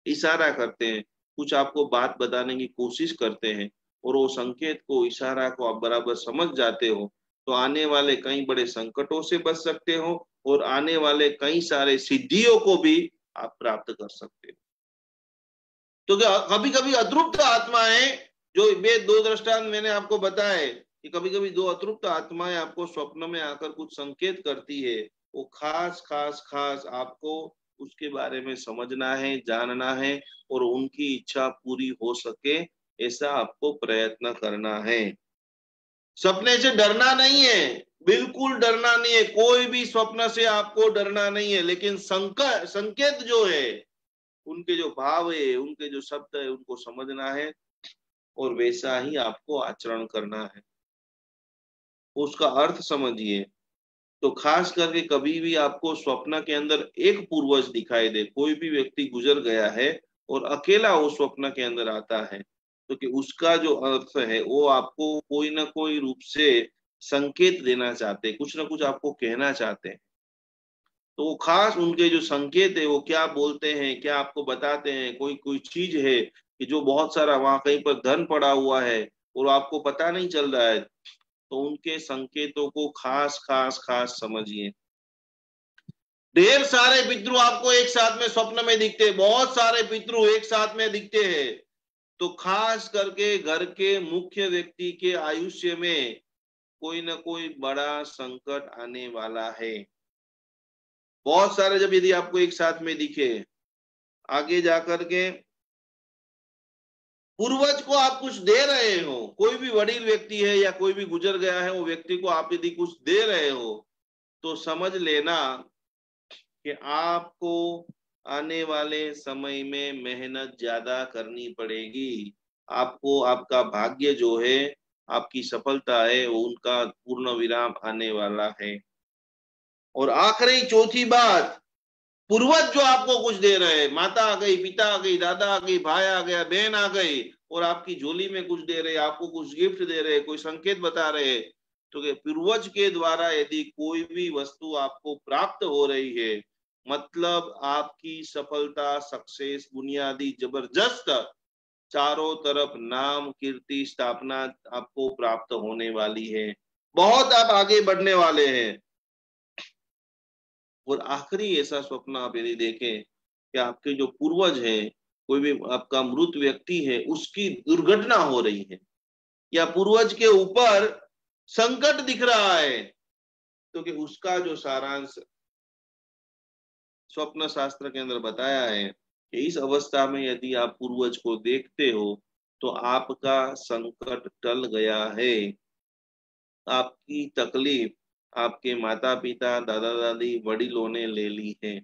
इशारा करते हैं, कुछ आपको बात बताने की कोशिश करते हैं, और वो संकेत को इशारा को आप बराबर समझ जाते हो तो आने वाले कई बड़े संकटों से बच सकते हो, और आने वाले कई सारे सिद्धियों को भी आप प्राप्त कर सकते हो। तो कभी कभी अतृप्त आत्माएं, जो वे 2 दृष्टांत मैंने आपको बताए कि कभी कभी 2 अतृप्त आत्माएं आपको स्वप्न में आकर कुछ संकेत करती है, वो खास खास खास आपको उसके बारे में समझना है, जानना है, और उनकी इच्छा पूरी हो सके ऐसा आपको प्रयत्न करना है। सपने से डरना नहीं है, बिल्कुल डरना नहीं है, कोई भी स्वप्न से आपको डरना नहीं है, लेकिन संकेत जो है, उनके जो भाव है, उनके जो शब्द है, उनको समझना है और वैसा ही आपको आचरण करना है, उसका अर्थ समझिए। तो खास करके कभी भी आपको स्वप्न के अंदर एक पूर्वज दिखाई दे, कोई भी व्यक्ति गुजर गया है और अकेला वो स्वप्न के अंदर आता है, तो कि उसका जो अर्थ है वो आपको कोई ना कोई रूप से संकेत देना चाहते हैं, कुछ ना कुछ आपको कहना चाहते हैं। तो वो खास उनके जो संकेत है वो क्या बोलते हैं, क्या आपको बताते हैं, कोई कोई चीज है कि जो बहुत सारा वहां कहीं पर धन पड़ा हुआ है और आपको पता नहीं चल रहा है, तो उनके संकेतों को खास खास खास समझिए। ढेर सारे पितृ आपको एक साथ में स्वप्न में दिखते हैं, बहुत सारे पितृ एक साथ में दिखते हैं, तो खास करके घर के मुख्य व्यक्ति के आयुष्य में कोई ना कोई बड़ा संकट आने वाला है। बहुत सारे जब यदि आपको एक साथ में दिखे, आगे जाकर के पूर्वज को आप कुछ दे रहे हो, कोई भी वडील व्यक्ति है या कोई भी गुजर गया है वो व्यक्ति को आप यदि कुछ दे रहे हो तो समझ लेना कि आपको आने वाले समय में मेहनत ज्यादा करनी पड़ेगी। आपको आपका भाग्य जो है, आपकी सफलता है, वो उनका पूर्ण विराम आने वाला है। और आखिरी चौथी बात, पूर्वज जो आपको कुछ दे रहे हैं, माता आ गई, पिता आ गई, दादा आ गई, भाई आ गया, बहन आ गई, और आपकी झोली में कुछ दे रहे, आपको कुछ गिफ्ट दे रहे, कोई संकेत बता रहे, तो पूर्वज के द्वारा यदि कोई भी वस्तु आपको प्राप्त हो रही है, मतलब आपकी सफलता, सक्सेस, बुनियादी जबरदस्त चारों तरफ नाम, कीर्ति, स्थापना आपको प्राप्त होने वाली है, बहुत आप आगे बढ़ने वाले हैं। और आखिरी ऐसा स्वप्न आप यदि देखें कि आपके जो पूर्वज हैं, कोई भी आपका मृत व्यक्ति है, उसकी दुर्घटना हो रही है या पूर्वज के ऊपर संकट दिख रहा है, तो कि उसका जो सारांश स्वप्न शास्त्र के अंदर बताया है कि इस अवस्था में यदि आप पूर्वज को देखते हो तो आपका संकट टल गया है, आपकी तकलीफ आपके माता पिता, दादा दादी, वडीलों ने ले ली है।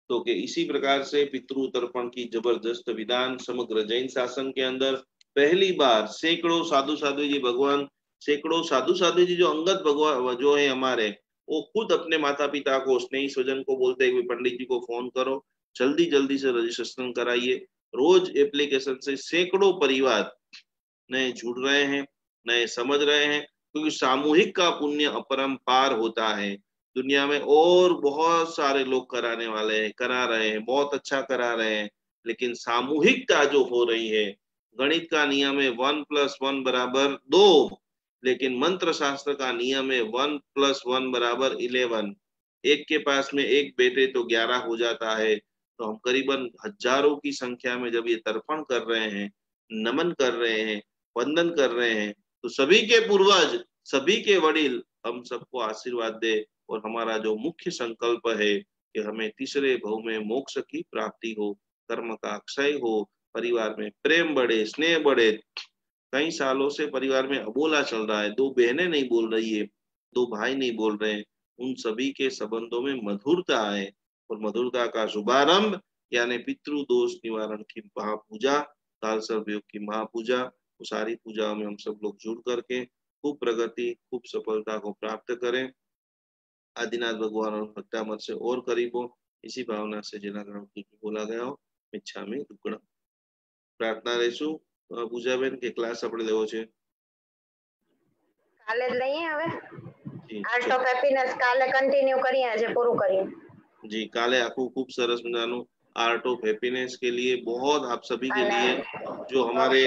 तो कि इसी प्रकार से पितृ तर्पण की जबरदस्त विधान समग्र जैन शासन के अंदर पहली बार सैकड़ों साधु साधु जी भगवान, सैकड़ों साधु साधु जी जो अंगत भगवान जो है हमारे, वो खुद अपने माता पिता को, स्नेही स्वजन को बोलते हैं पंडित जी को फोन करो, जल्दी जल्दी से रजिस्ट्रेशन कराइए। रोज एप्लीकेशन से सैकड़ों परिवार नए जुड़ रहे हैं, नए समझ रहे हैं, क्योंकि सामूहिक का पुण्य अपरंपार होता है। दुनिया में और बहुत सारे लोग कराने वाले हैं, करा रहे हैं, बहुत अच्छा करा रहे हैं, लेकिन सामूहिकता जो हो रही है, गणित का नियम है 1 + 1 = 2, लेकिन मंत्र शास्त्र का नियम है 1 + 1 = 11। एक के पास में एक बेटे तो 11 हो जाता है। तो हम करीबन हजारों की संख्या में जब ये तर्पण कर रहे हैं, नमन कर रहे हैं, वंदन कर रहे हैं, तो सभी के पूर्वज, सभी के वडील हम सबको आशीर्वाद दे। और हमारा जो मुख्य संकल्प है कि हमें तीसरे भव में मोक्ष की प्राप्ति हो, कर्म का अक्षय हो, परिवार में प्रेम बढ़े, स्नेह बढ़े। कई सालों से परिवार में अबोला चल रहा है, 2 बहनें नहीं बोल रही है, 2 भाई नहीं बोल रहे हैं, उन सभी के संबंधों में मधुरता है। और मधुरता का शुभारंभ यानी पितृ दोष निवारण की महापूजा, काल सर्वयोग की महापूजा, वो सारी पूजाओं में हम सब लोग जुड़ करके खूब प्रगति, खूब सफलता को प्राप्त करें। आदिनाथ भगवान और भक्तामर से और करीब हो, इसी भावना से जिनाग्रहण की बोला गया हो। मिच्छामि दुक्कड़म। प्रार्थना રહેશું પૂજાબેન કે ક્લાસ આપણે લેવો છે? કાલે જ લઈએ હવે જી આર્ટ ઓફ હેપીનેસ કાલે કન્ટિન્યુ કરીએ, આજે પૂરું કરીએ। जी काले आपको खूब सरस मजाનું आर्ट ऑफ हैप्पीनेस के लिए बहुत आप सभी के लिए जो हमारे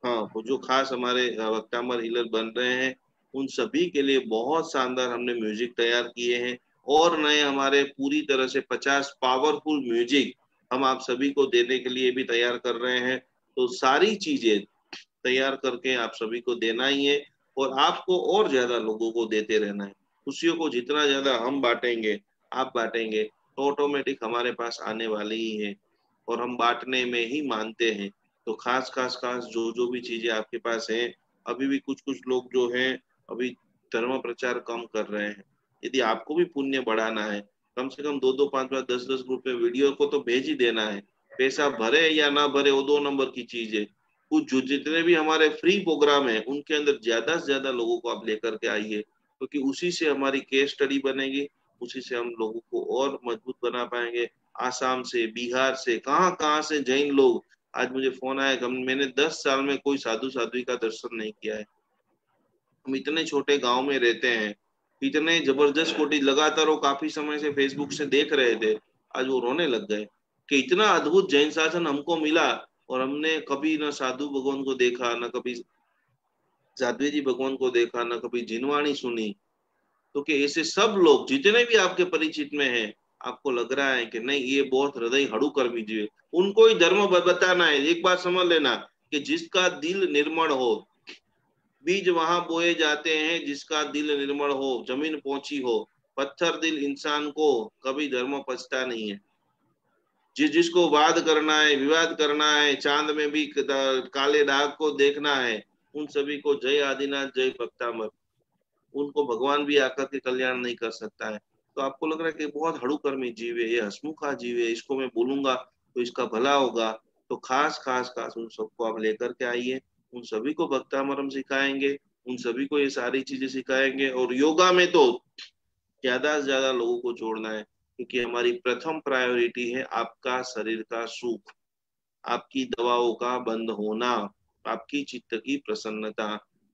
हाँ जो खास हमारे वक्तामर हीलर बन रहे हैं, उन सभी के लिए बहुत शानदार हमने म्यूजिक तैयार किए हैं। और नए हमारे पूरी तरह से 50 पावरफुल म्यूजिक हम आप सभी को देने के लिए भी तैयार कर रहे हैं। तो सारी चीजें तैयार करके आप सभी को देना ही है और आपको और ज्यादा लोगों को देते रहना है। खुशियों को जितना ज्यादा हम बांटेंगे, आप बांटेंगे, तो ऑटोमेटिक हमारे पास आने वाली ही है। और हम बांटने में ही मानते हैं। तो खास खास खास जो जो भी चीजें आपके पास हैं, अभी भी कुछ कुछ लोग जो हैं अभी धर्म प्रचार कम कर रहे हैं। यदि आपको भी पुण्य बढ़ाना है, कम से कम 2-2, 5-5, 10-10 ग्रुप में वीडियो को तो भेज ही देना है। पैसा भरे या ना भरे वो 2 नंबर की चीज है। कुछ जो जितने भी हमारे फ्री प्रोग्राम है उनके अंदर ज्यादा से ज्यादा लोगों को आप लेकर के आइए, क्योंकि उसी से हमारी केस स्टडी बनेगी, उसी से हम लोगों को और मजबूत बना पाएंगे। आसाम से, बिहार से, कहाँ से जैन लोग, आज मुझे फोन आया, मैंने 10 साल में कोई साधु साध्वी का दर्शन नहीं किया है। हम इतने छोटे गांव में रहते हैं, इतने जबरदस्त कोटि लगातार वो काफी समय से फेसबुक से देख रहे थे, आज वो रोने लग गए कि इतना अद्भुत जैन शासन हमको मिला और हमने कभी न साधु भगवान को देखा, न कभी साध्वी जी भगवान को देखा, न कभी जिनवाणी सुनी। तो कि ऐसे सब लोग जितने भी आपके परिचित में हैं, आपको लग रहा है कि नहीं ये बहुत हृदय हड़ू कर दीजिए, उनको ही धर्म बताना है। एक बात समझ लेना कि जिसका दिल निर्मल हो, बीज वहां बोए जाते हैं जिसका दिल निर्मल हो, जमीन पहुंची हो। पत्थर दिल इंसान को कभी धर्म पचता नहीं है। जिसको वाद करना है, विवाद करना है, चांद में भी काले दाग को देखना है, उन सभी को जय आदिनाथ, जय भक्तामर, उनको भगवान भी आकर के कल्याण नहीं कर सकता है। तो आपको लग रहा है कि बहुत हड़ूकर्मी जीव है, ये हसमुखा जीव है, इसको मैं बोलूंगा तो इसका भला होगा, तो खास खास खास उन सबको आप लेकर के आइए। उन सभी को भक्तामरम सिखाएंगे, उन सभी को ये सारी चीजें सिखाएंगे। और योगा में तो ज्यादा से ज्यादा लोगों को जोड़ना है, क्योंकि हमारी प्रथम प्रायोरिटी है आपका शरीर का सुख, आपकी दवाओं का बंद होना, आपकी चित्त की प्रसन्नता।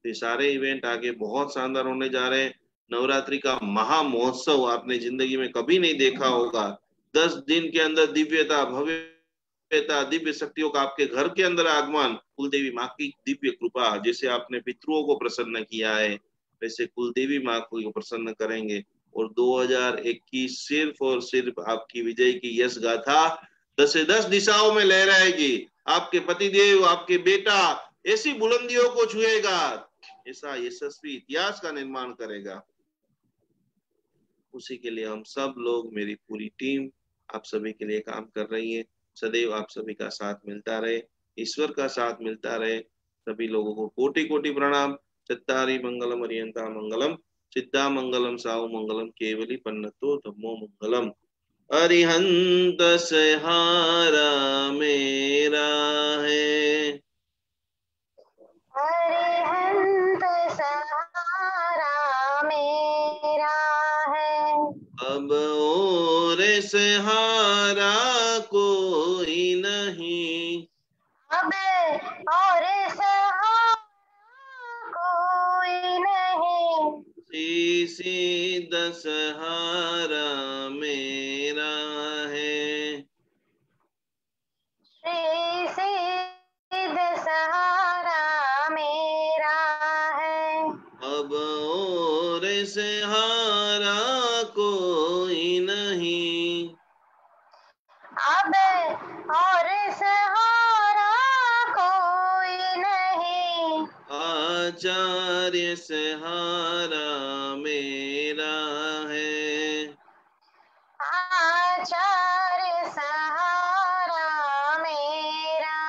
ये सारे इवेंट आगे बहुत शानदार होने जा रहे हैं। नवरात्रि का महा महोत्सव आपने जिंदगी में कभी नहीं देखा होगा। 10 दिन के अंदर दिव्यता, भव्यता, दिव्य शक्तियों का आपके घर के अंदर आगमन, कुलदेवी माँ की दिव्य कृपा। जैसे आपने पितरों को प्रसन्न किया है, वैसे कुलदेवी माँ को प्रसन्न करेंगे। और 2021 सिर्फ और सिर्फ आपकी विजय की यश गाथा 10 से 10 दिशाओं में लहराएगी। आपके पतिदेव, आपके बेटा ऐसी बुलंदियों को छुएगा, ऐसा यशस्वी इतिहास का निर्माण करेगा। उसी के लिए हम सब लोग, मेरी पूरी टीम आप सभी के लिए काम कर रही है। सदैव आप सभी का साथ मिलता रहे, ईश्वर का साथ मिलता रहे। सभी लोगों को कोटि कोटि प्रणाम। चत्तारि मंगलम अरियंता मंगलम, सिद्धा मंगलम साहु मंगलम, केवली पन्नतो धम्मो मंगलम। अरिहंत सहारा मेरा है, अरिहंत सहारा मेरा है, अब और सहारा कोई नहीं, अब और सहारा कोई नहीं, सीधा सहारा मेरा है। सहारा कोई नहीं, अब और सहारा कोई नहीं, आचार्य सहारा मेरा है, आचार्य सहारा मेरा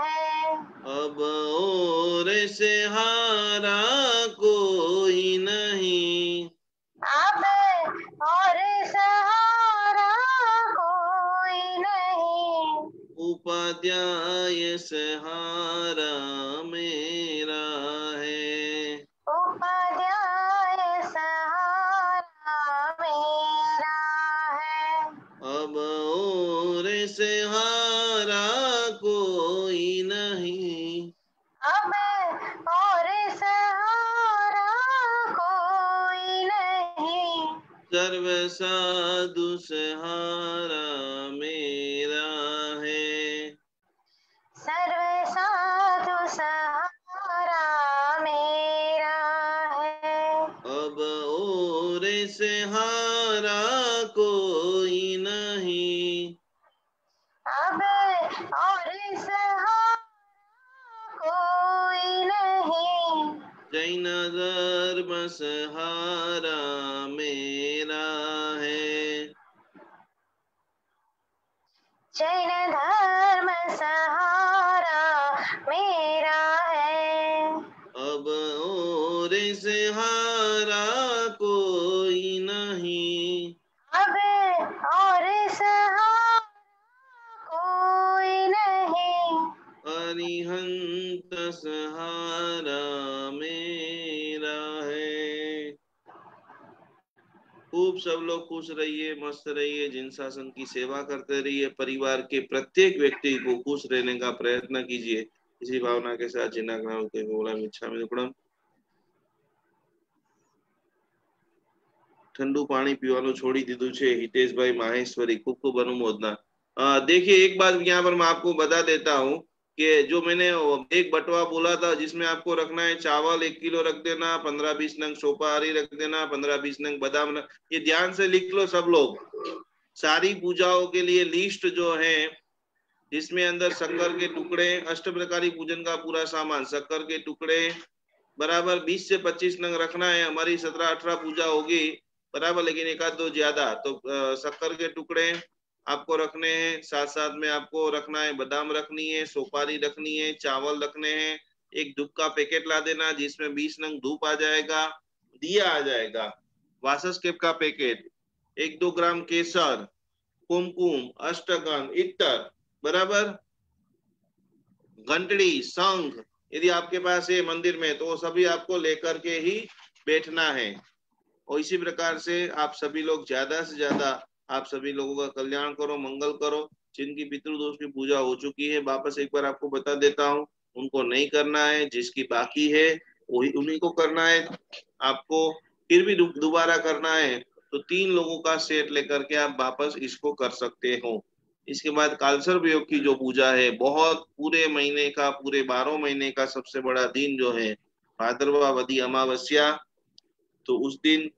है। अब और सहारा कोई नहीं, अब और सहारा कोई नहीं, उपाध्याय सहारा मेरा है, उपाध्याय सहारा मेरा है। अब और सहारा कोई नहीं, अब और सहारा कोई नहीं, सर्व साधु सहारा मेरा है, सर्व साधु सहारा मेरा है। अब और सहारा कोई नहीं, अब और सहारा कोई नहीं, जैन धर्म सहारा मेरा है, जैन धर्म सहारा मेरा है। अब और सहारा कोई नहीं, अब और सहारा कोई नहीं, अरिहंत सहारा मेरा है। खूब सब लोग खुश रहिए, मस्त रहिए, जिन शासन की सेवा करते रहिए, परिवार के प्रत्येक व्यक्ति को खुश रहने का प्रयत्न कीजिए। इसी भावना के साथ जिनाग्राम के बोला मिच्छामि दुक्कडम। ठंडू पानी पीवानो छोड़ी दीधु छे हितेशभाई माहेश्वरी, खूब खूब अनुमोदना। देखिए एक बात यहाँ पर मैं आपको बता देता हूँ कि जो मैंने एक बटवा बोला था जिसमें आपको रखना है चावल 1 किलो रख देना, 15-20 नंग सोपारी रख देना, 15-20 नंग बादाम, ये ध्यान से लिख लो सब लोग। सारी पूजाओं के लिए लिस्ट जो है जिसमें अंदर शक्कर के टुकड़े, अष्ट प्रकारी पूजन का पूरा सामान, शक्कर के टुकड़े बराबर 20 से 25 नंग रखना है। हमारी 17-18 पूजा होगी बराबर, लेकिन एक आध दो ज्यादा, तो शक्कर के टुकड़े आपको रखने हैं। साथ साथ में आपको रखना है बादाम रखनी है, सोपारी रखनी है, चावल रखने हैं, एक धूप का पैकेट ला देना जिसमें 20 नंग धूप आ जाएगा, दिया आ जाएगा, वासस्केप का पैकेट, 1-2 ग्राम केसर, कुमकुम, अष्टगंध, इत्तर बराबर, घंटड़ी, शंख यदि आपके पास है मंदिर में तो सभी आपको लेकर के ही बैठना है। और इसी प्रकार से आप सभी लोग ज्यादा से ज्यादा आप सभी लोगों का कल्याण करो, मंगल करो। जिनकी पितृदोष की पूजा हो चुकी है वापस एक बार आपको बता देता हूँ, उनको नहीं करना है, जिसकी बाकी है वही उन्हीं को करना है। आपको फिर भी दोबारा करना है तो 3 लोगों का सेट लेकर के आप वापस इसको कर सकते हो। इसके बाद कालसर्प योग की जो पूजा है, बहुत पूरे महीने का, पूरे 12 महीने का सबसे बड़ा दिन जो है भाद्रवा वदी अमावस्या, तो उस दिन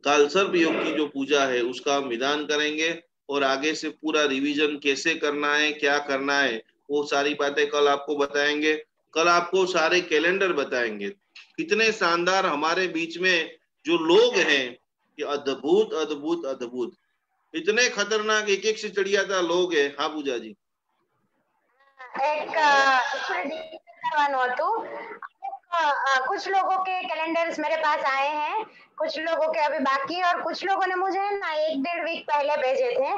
कालसर्प योग की जो पूजा है उसका हम विधान करेंगे और आगे से पूरा रिवीजन कैसे करना है, क्या करना है, वो सारी बातें कल आपको बताएंगे। कल आपको सारे कैलेंडर बताएंगे। कितने शानदार हमारे बीच में जो लोग हैं कि अद्भुत अद्भुत अद्भुत, इतने खतरनाक एक एक से चढ़ियाता लोग है। हाँ पूजा जी, एक करवानो હતું। कुछ लोगों के कैलेंडर्स मेरे पास आए हैं, कुछ लोगों के अभी बाकी है और कुछ लोगों ने मुझे ना 1-1.5 वीक पहले भेजे थे।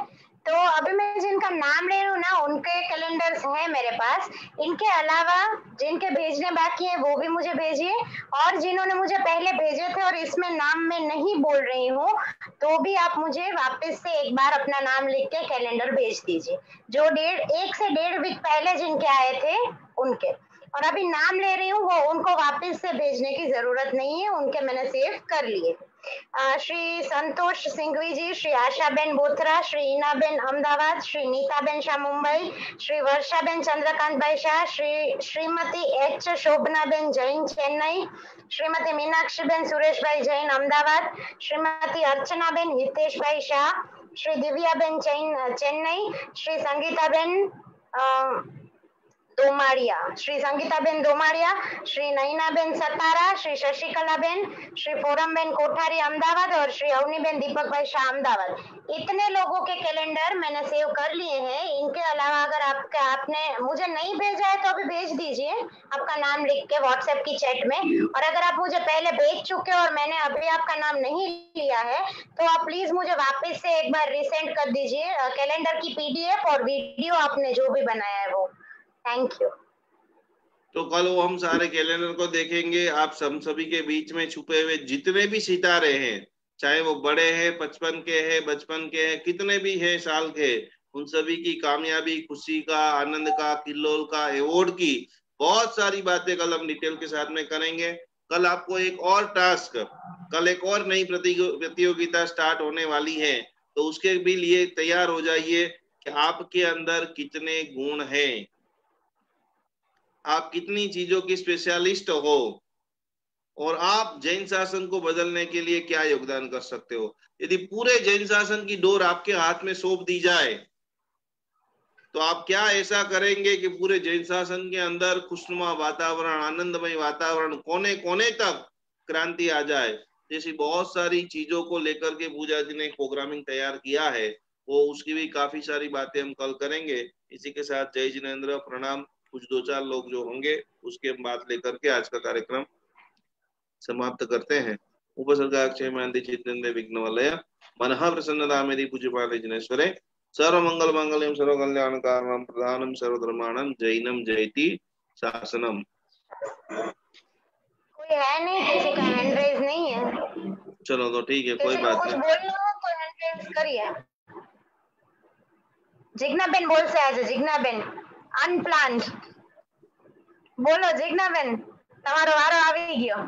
तो अभी मैं जिनका नाम ले रही हूँ ना उनके कैलेंडर्स हैं मेरे पास। इनके अलावा जिनके भेजने बाकी है वो भी मुझे भेजिए, और जिन्होंने मुझे पहले भेजे थे और इसमें नाम मैं नहीं बोल रही हूँ तो भी आप मुझे वापस से एक बार अपना नाम लिख के कैलेंडर भेज दीजिए। जो 1 से 1.5 वीक पहले जिनके आए थे उनके, और अभी नाम ले रही हूँ वो उनको वापस से भेजने की जरूरत नहीं है, उनके मैंने सेव कर लिए। श्री संतोष सिंघवी जी, श्री आशाबेन बोथरा, श्री ईनाबेन अमदावाद, श्री नीताबेन शाह मुंबई, श्री वर्षाबेन चंद्रकांत भाई शाह, श्रीमती एच शोभनाबेन जैन चेन्नई, श्रीमती मीनाक्षीबेन सुरेशभाई जैन अमदावाद, श्रीमती अर्चनाबेन हितेशभाई शाह, श्री दिव्याबेन चेन्नई, श्री संगीताबेन दोमाड़िया, श्री संगीताबेन दोमाड़िया, श्री नैनाबेन सतारा, श्री शशिकलाबेन, श्री फोरमबेन कोठारी अहमदाबाद और श्री अवनीबेन दीपक भाई शाह अहमदाबाद। इतने लोगों के कैलेंडर मैंने सेव कर लिए हैं। इनके अलावा अगर आपने मुझे नहीं भेजा है तो अभी भेज दीजिए, आपका नाम लिख के व्हाट्सएप की चैट में। और अगर आप मुझे पहले भेज चुके हो और मैंने अभी आपका नाम नहीं लिया है तो आप प्लीज मुझे वापस से एक बार रिसेंड कर दीजिए कैलेंडर की पीडीएफ और वीडियो आपने जो भी बनाया है वो। Thank you. तो कल वो हम सारे कैलेंडर को देखेंगे। आप सभी के बीच में छुपे हुए जितने भी सितारे हैं, चाहे वो बड़े हैं, 55 के हैं, बचपन के हैं, कितने भी हैं साल के, उन सभी की कामयाबी, खुशी का, आनंद का, किल्लोल का, अवार्ड की बहुत सारी बातें कल हम डिटेल के साथ में करेंगे। कल आपको एक और टास्क, कल एक और नई प्रतियोगिता स्टार्ट होने वाली है, तो उसके भी लिए तैयार हो जाइए कि आपके अंदर कितने गुण हैं, आप कितनी चीजों की स्पेशलिस्ट हो और आप जैन शासन को बदलने के लिए क्या योगदान कर सकते हो। यदि पूरे जैन शासन की डोर आपके हाथ में सौंप दी जाए तो आप क्या ऐसा करेंगे कि पूरे जैन शासन के अंदर खुशनुमा वातावरण, आनंदमय वातावरण, कोने कोने तक क्रांति आ जाए। जैसी बहुत सारी चीजों को लेकर के पूजा जी ने प्रोग्रामिंग तैयार किया है, वो उसकी भी काफी सारी बातें हम कल करेंगे। इसी के साथ जय जिनेन्द्र, प्रणाम। कुछ 2-4 लोग जो होंगे उसके बात लेकर के आज का कार्यक्रम समाप्त करते हैं। उपसर्गा क्षेमांति चित्तेन्द्र विघ्नवलय मनः प्रसन्नता मेरी पूज्यपाद जिनेश्वरे सर्व मंगल मंगलम सर्व कल्याण कारणम प्रधानम सर्वधर्माणम जैनम जयति शासनम। कोई है नहीं, किसी का हैंड रेज नहीं है। चलो तो ठीक है, कोई बात नहीं। बोलना हो तो हैंड रेज करिए। जिग्नाबेन बोल से आज, जिग्नाबेन अनप्लान्ड बोलो। जिग्नाबेन તમારો વારો આવી ગયો।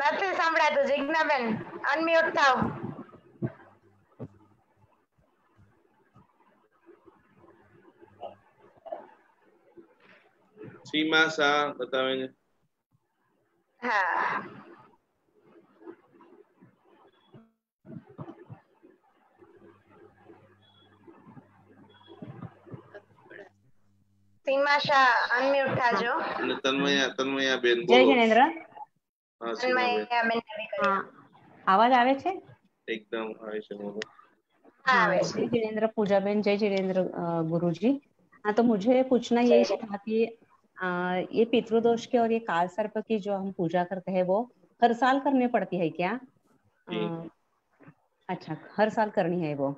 નથી સંભળાતું જિજ્ઞાબેન, અનમ્યુટ થાઓ। सीमा सा बतावेंगे। हाँ, सीमा शाह अनम्यूट થાજો। તન્મયા બેન જય બોલો। જિનેન્દ્ર। હા તન્મયા બેન હા, આવાજ આવે છે? એકદમ આવે છે, બોલો। हाँ, जय जिनेन्द्र पूजाबेन, जय जिनेन्द्र गुरुजी। हाँ, तो मुझे पूछना यही था कि ये पितृदोष के और ये काल सर्प की जो हम पूजा करते हैं वो हर साल करनी पड़ती है क्या? अच्छा, हर साल करनी है वो।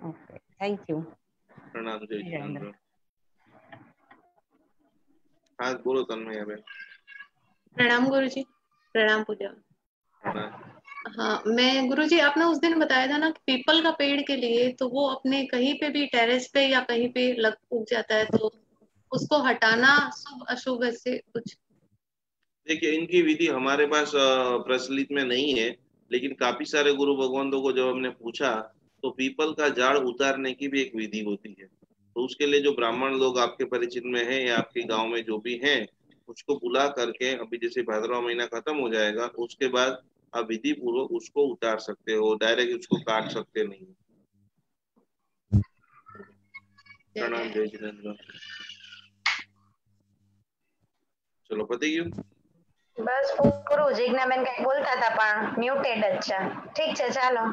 Okay, thank you. प्रणाम जय जिनेन्द्र। हाँ बोलो तन्मया बेन। प्रणाम गुरुजी। प्रणाम पूजा। हाँ, मैं गुरुजी आपने उस दिन बताया था ना कि पीपल का पेड़ के लिए तो वो अपने कहीं पे भी टेरेस पे या कहीं पे उग जाता है, तो उसको हटाना शुभ अशुभ ऐसे कुछ? देखिए, इनकी विधि हमारे पास प्रचलित में नहीं है, लेकिन काफी सारे गुरु भगवंतों को जब हमने पूछा तो पीपल का झाड़ उतारने की भी एक विधि होती है। तो उसके लिए जो ब्राह्मण लोग आपके परिचित में हैं या आपके गांव में जो भी हैं, उसको बुला करके, अभी जैसे भाद्रवा महीना खत्म हो जाएगा उसके बाद आप विधि पूर्वक उसको उतार सकते हो, डायरेक्ट उसको काट सकते नहीं। प्रणाम जय जिनेन्द्र। चलो पति गયું? બસ પૂરું। જિજ્ઞાબેન કઈ બોલતા હતા પણ મ્યુટેડ જ છે। ઠીક છે, ચાલો।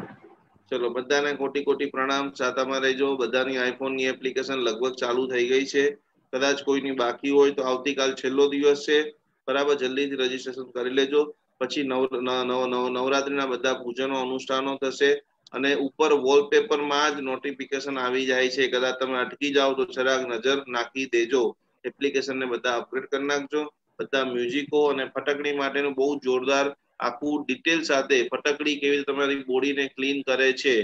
ચલો બધાને કોટી કોટી પ્રણામ। સાતામાં રહેજો। બધાની આઈફોનની એપ્લિકેશન લગભગ ચાલુ થઈ ગઈ છે, કદાચ કોઈની બાકી હોય તો આવતીકાલ છેલ્લો દિવસ છે, બરાબર જલ્દીથી રજીસ્ટ્રેશન કરી લેજો। પછી નવરાત્રીના બધા પૂજનો અનુષ્ઠાનો થશે અને ઉપર વોલપેપરમાં જ નોટિફિકેશન આવી જાય છે। કદાચ તમે અટકી જાઓ તો જરાક નજર નાખી દેજો। એપ્લિકેશનને બધા અપગ્રેડ કરી નાખજો। બધા મ્યુઝિકો અને ફટકડી માટેનું બહુ જોરદાર આખું ડિટેલ સાથે ફટકડી કેવી રીતે તમારી બોડીને ક્લીન કરે છે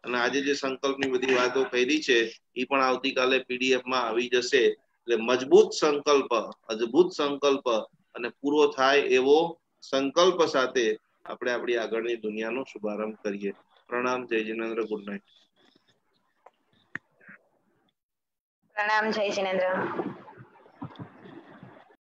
અને આજે જે સંકલ્પની બધી વાતો કરી છે એ પણ આવતીકાલે પીડીએફ માં આવી જશે। એટલે મજબૂત સંકલ્પ, અદ્ભુત સંકલ્પ અને પૂરો થાય એવો સંકલ્પ સાથે આપણે આપણી આગળની દુનિયાનો શુભારંભ કરીએ. પ્રણામ. જય જિનેન્દ્ર. Good night. પ્રણામ. જય જિનેન્દ્ર.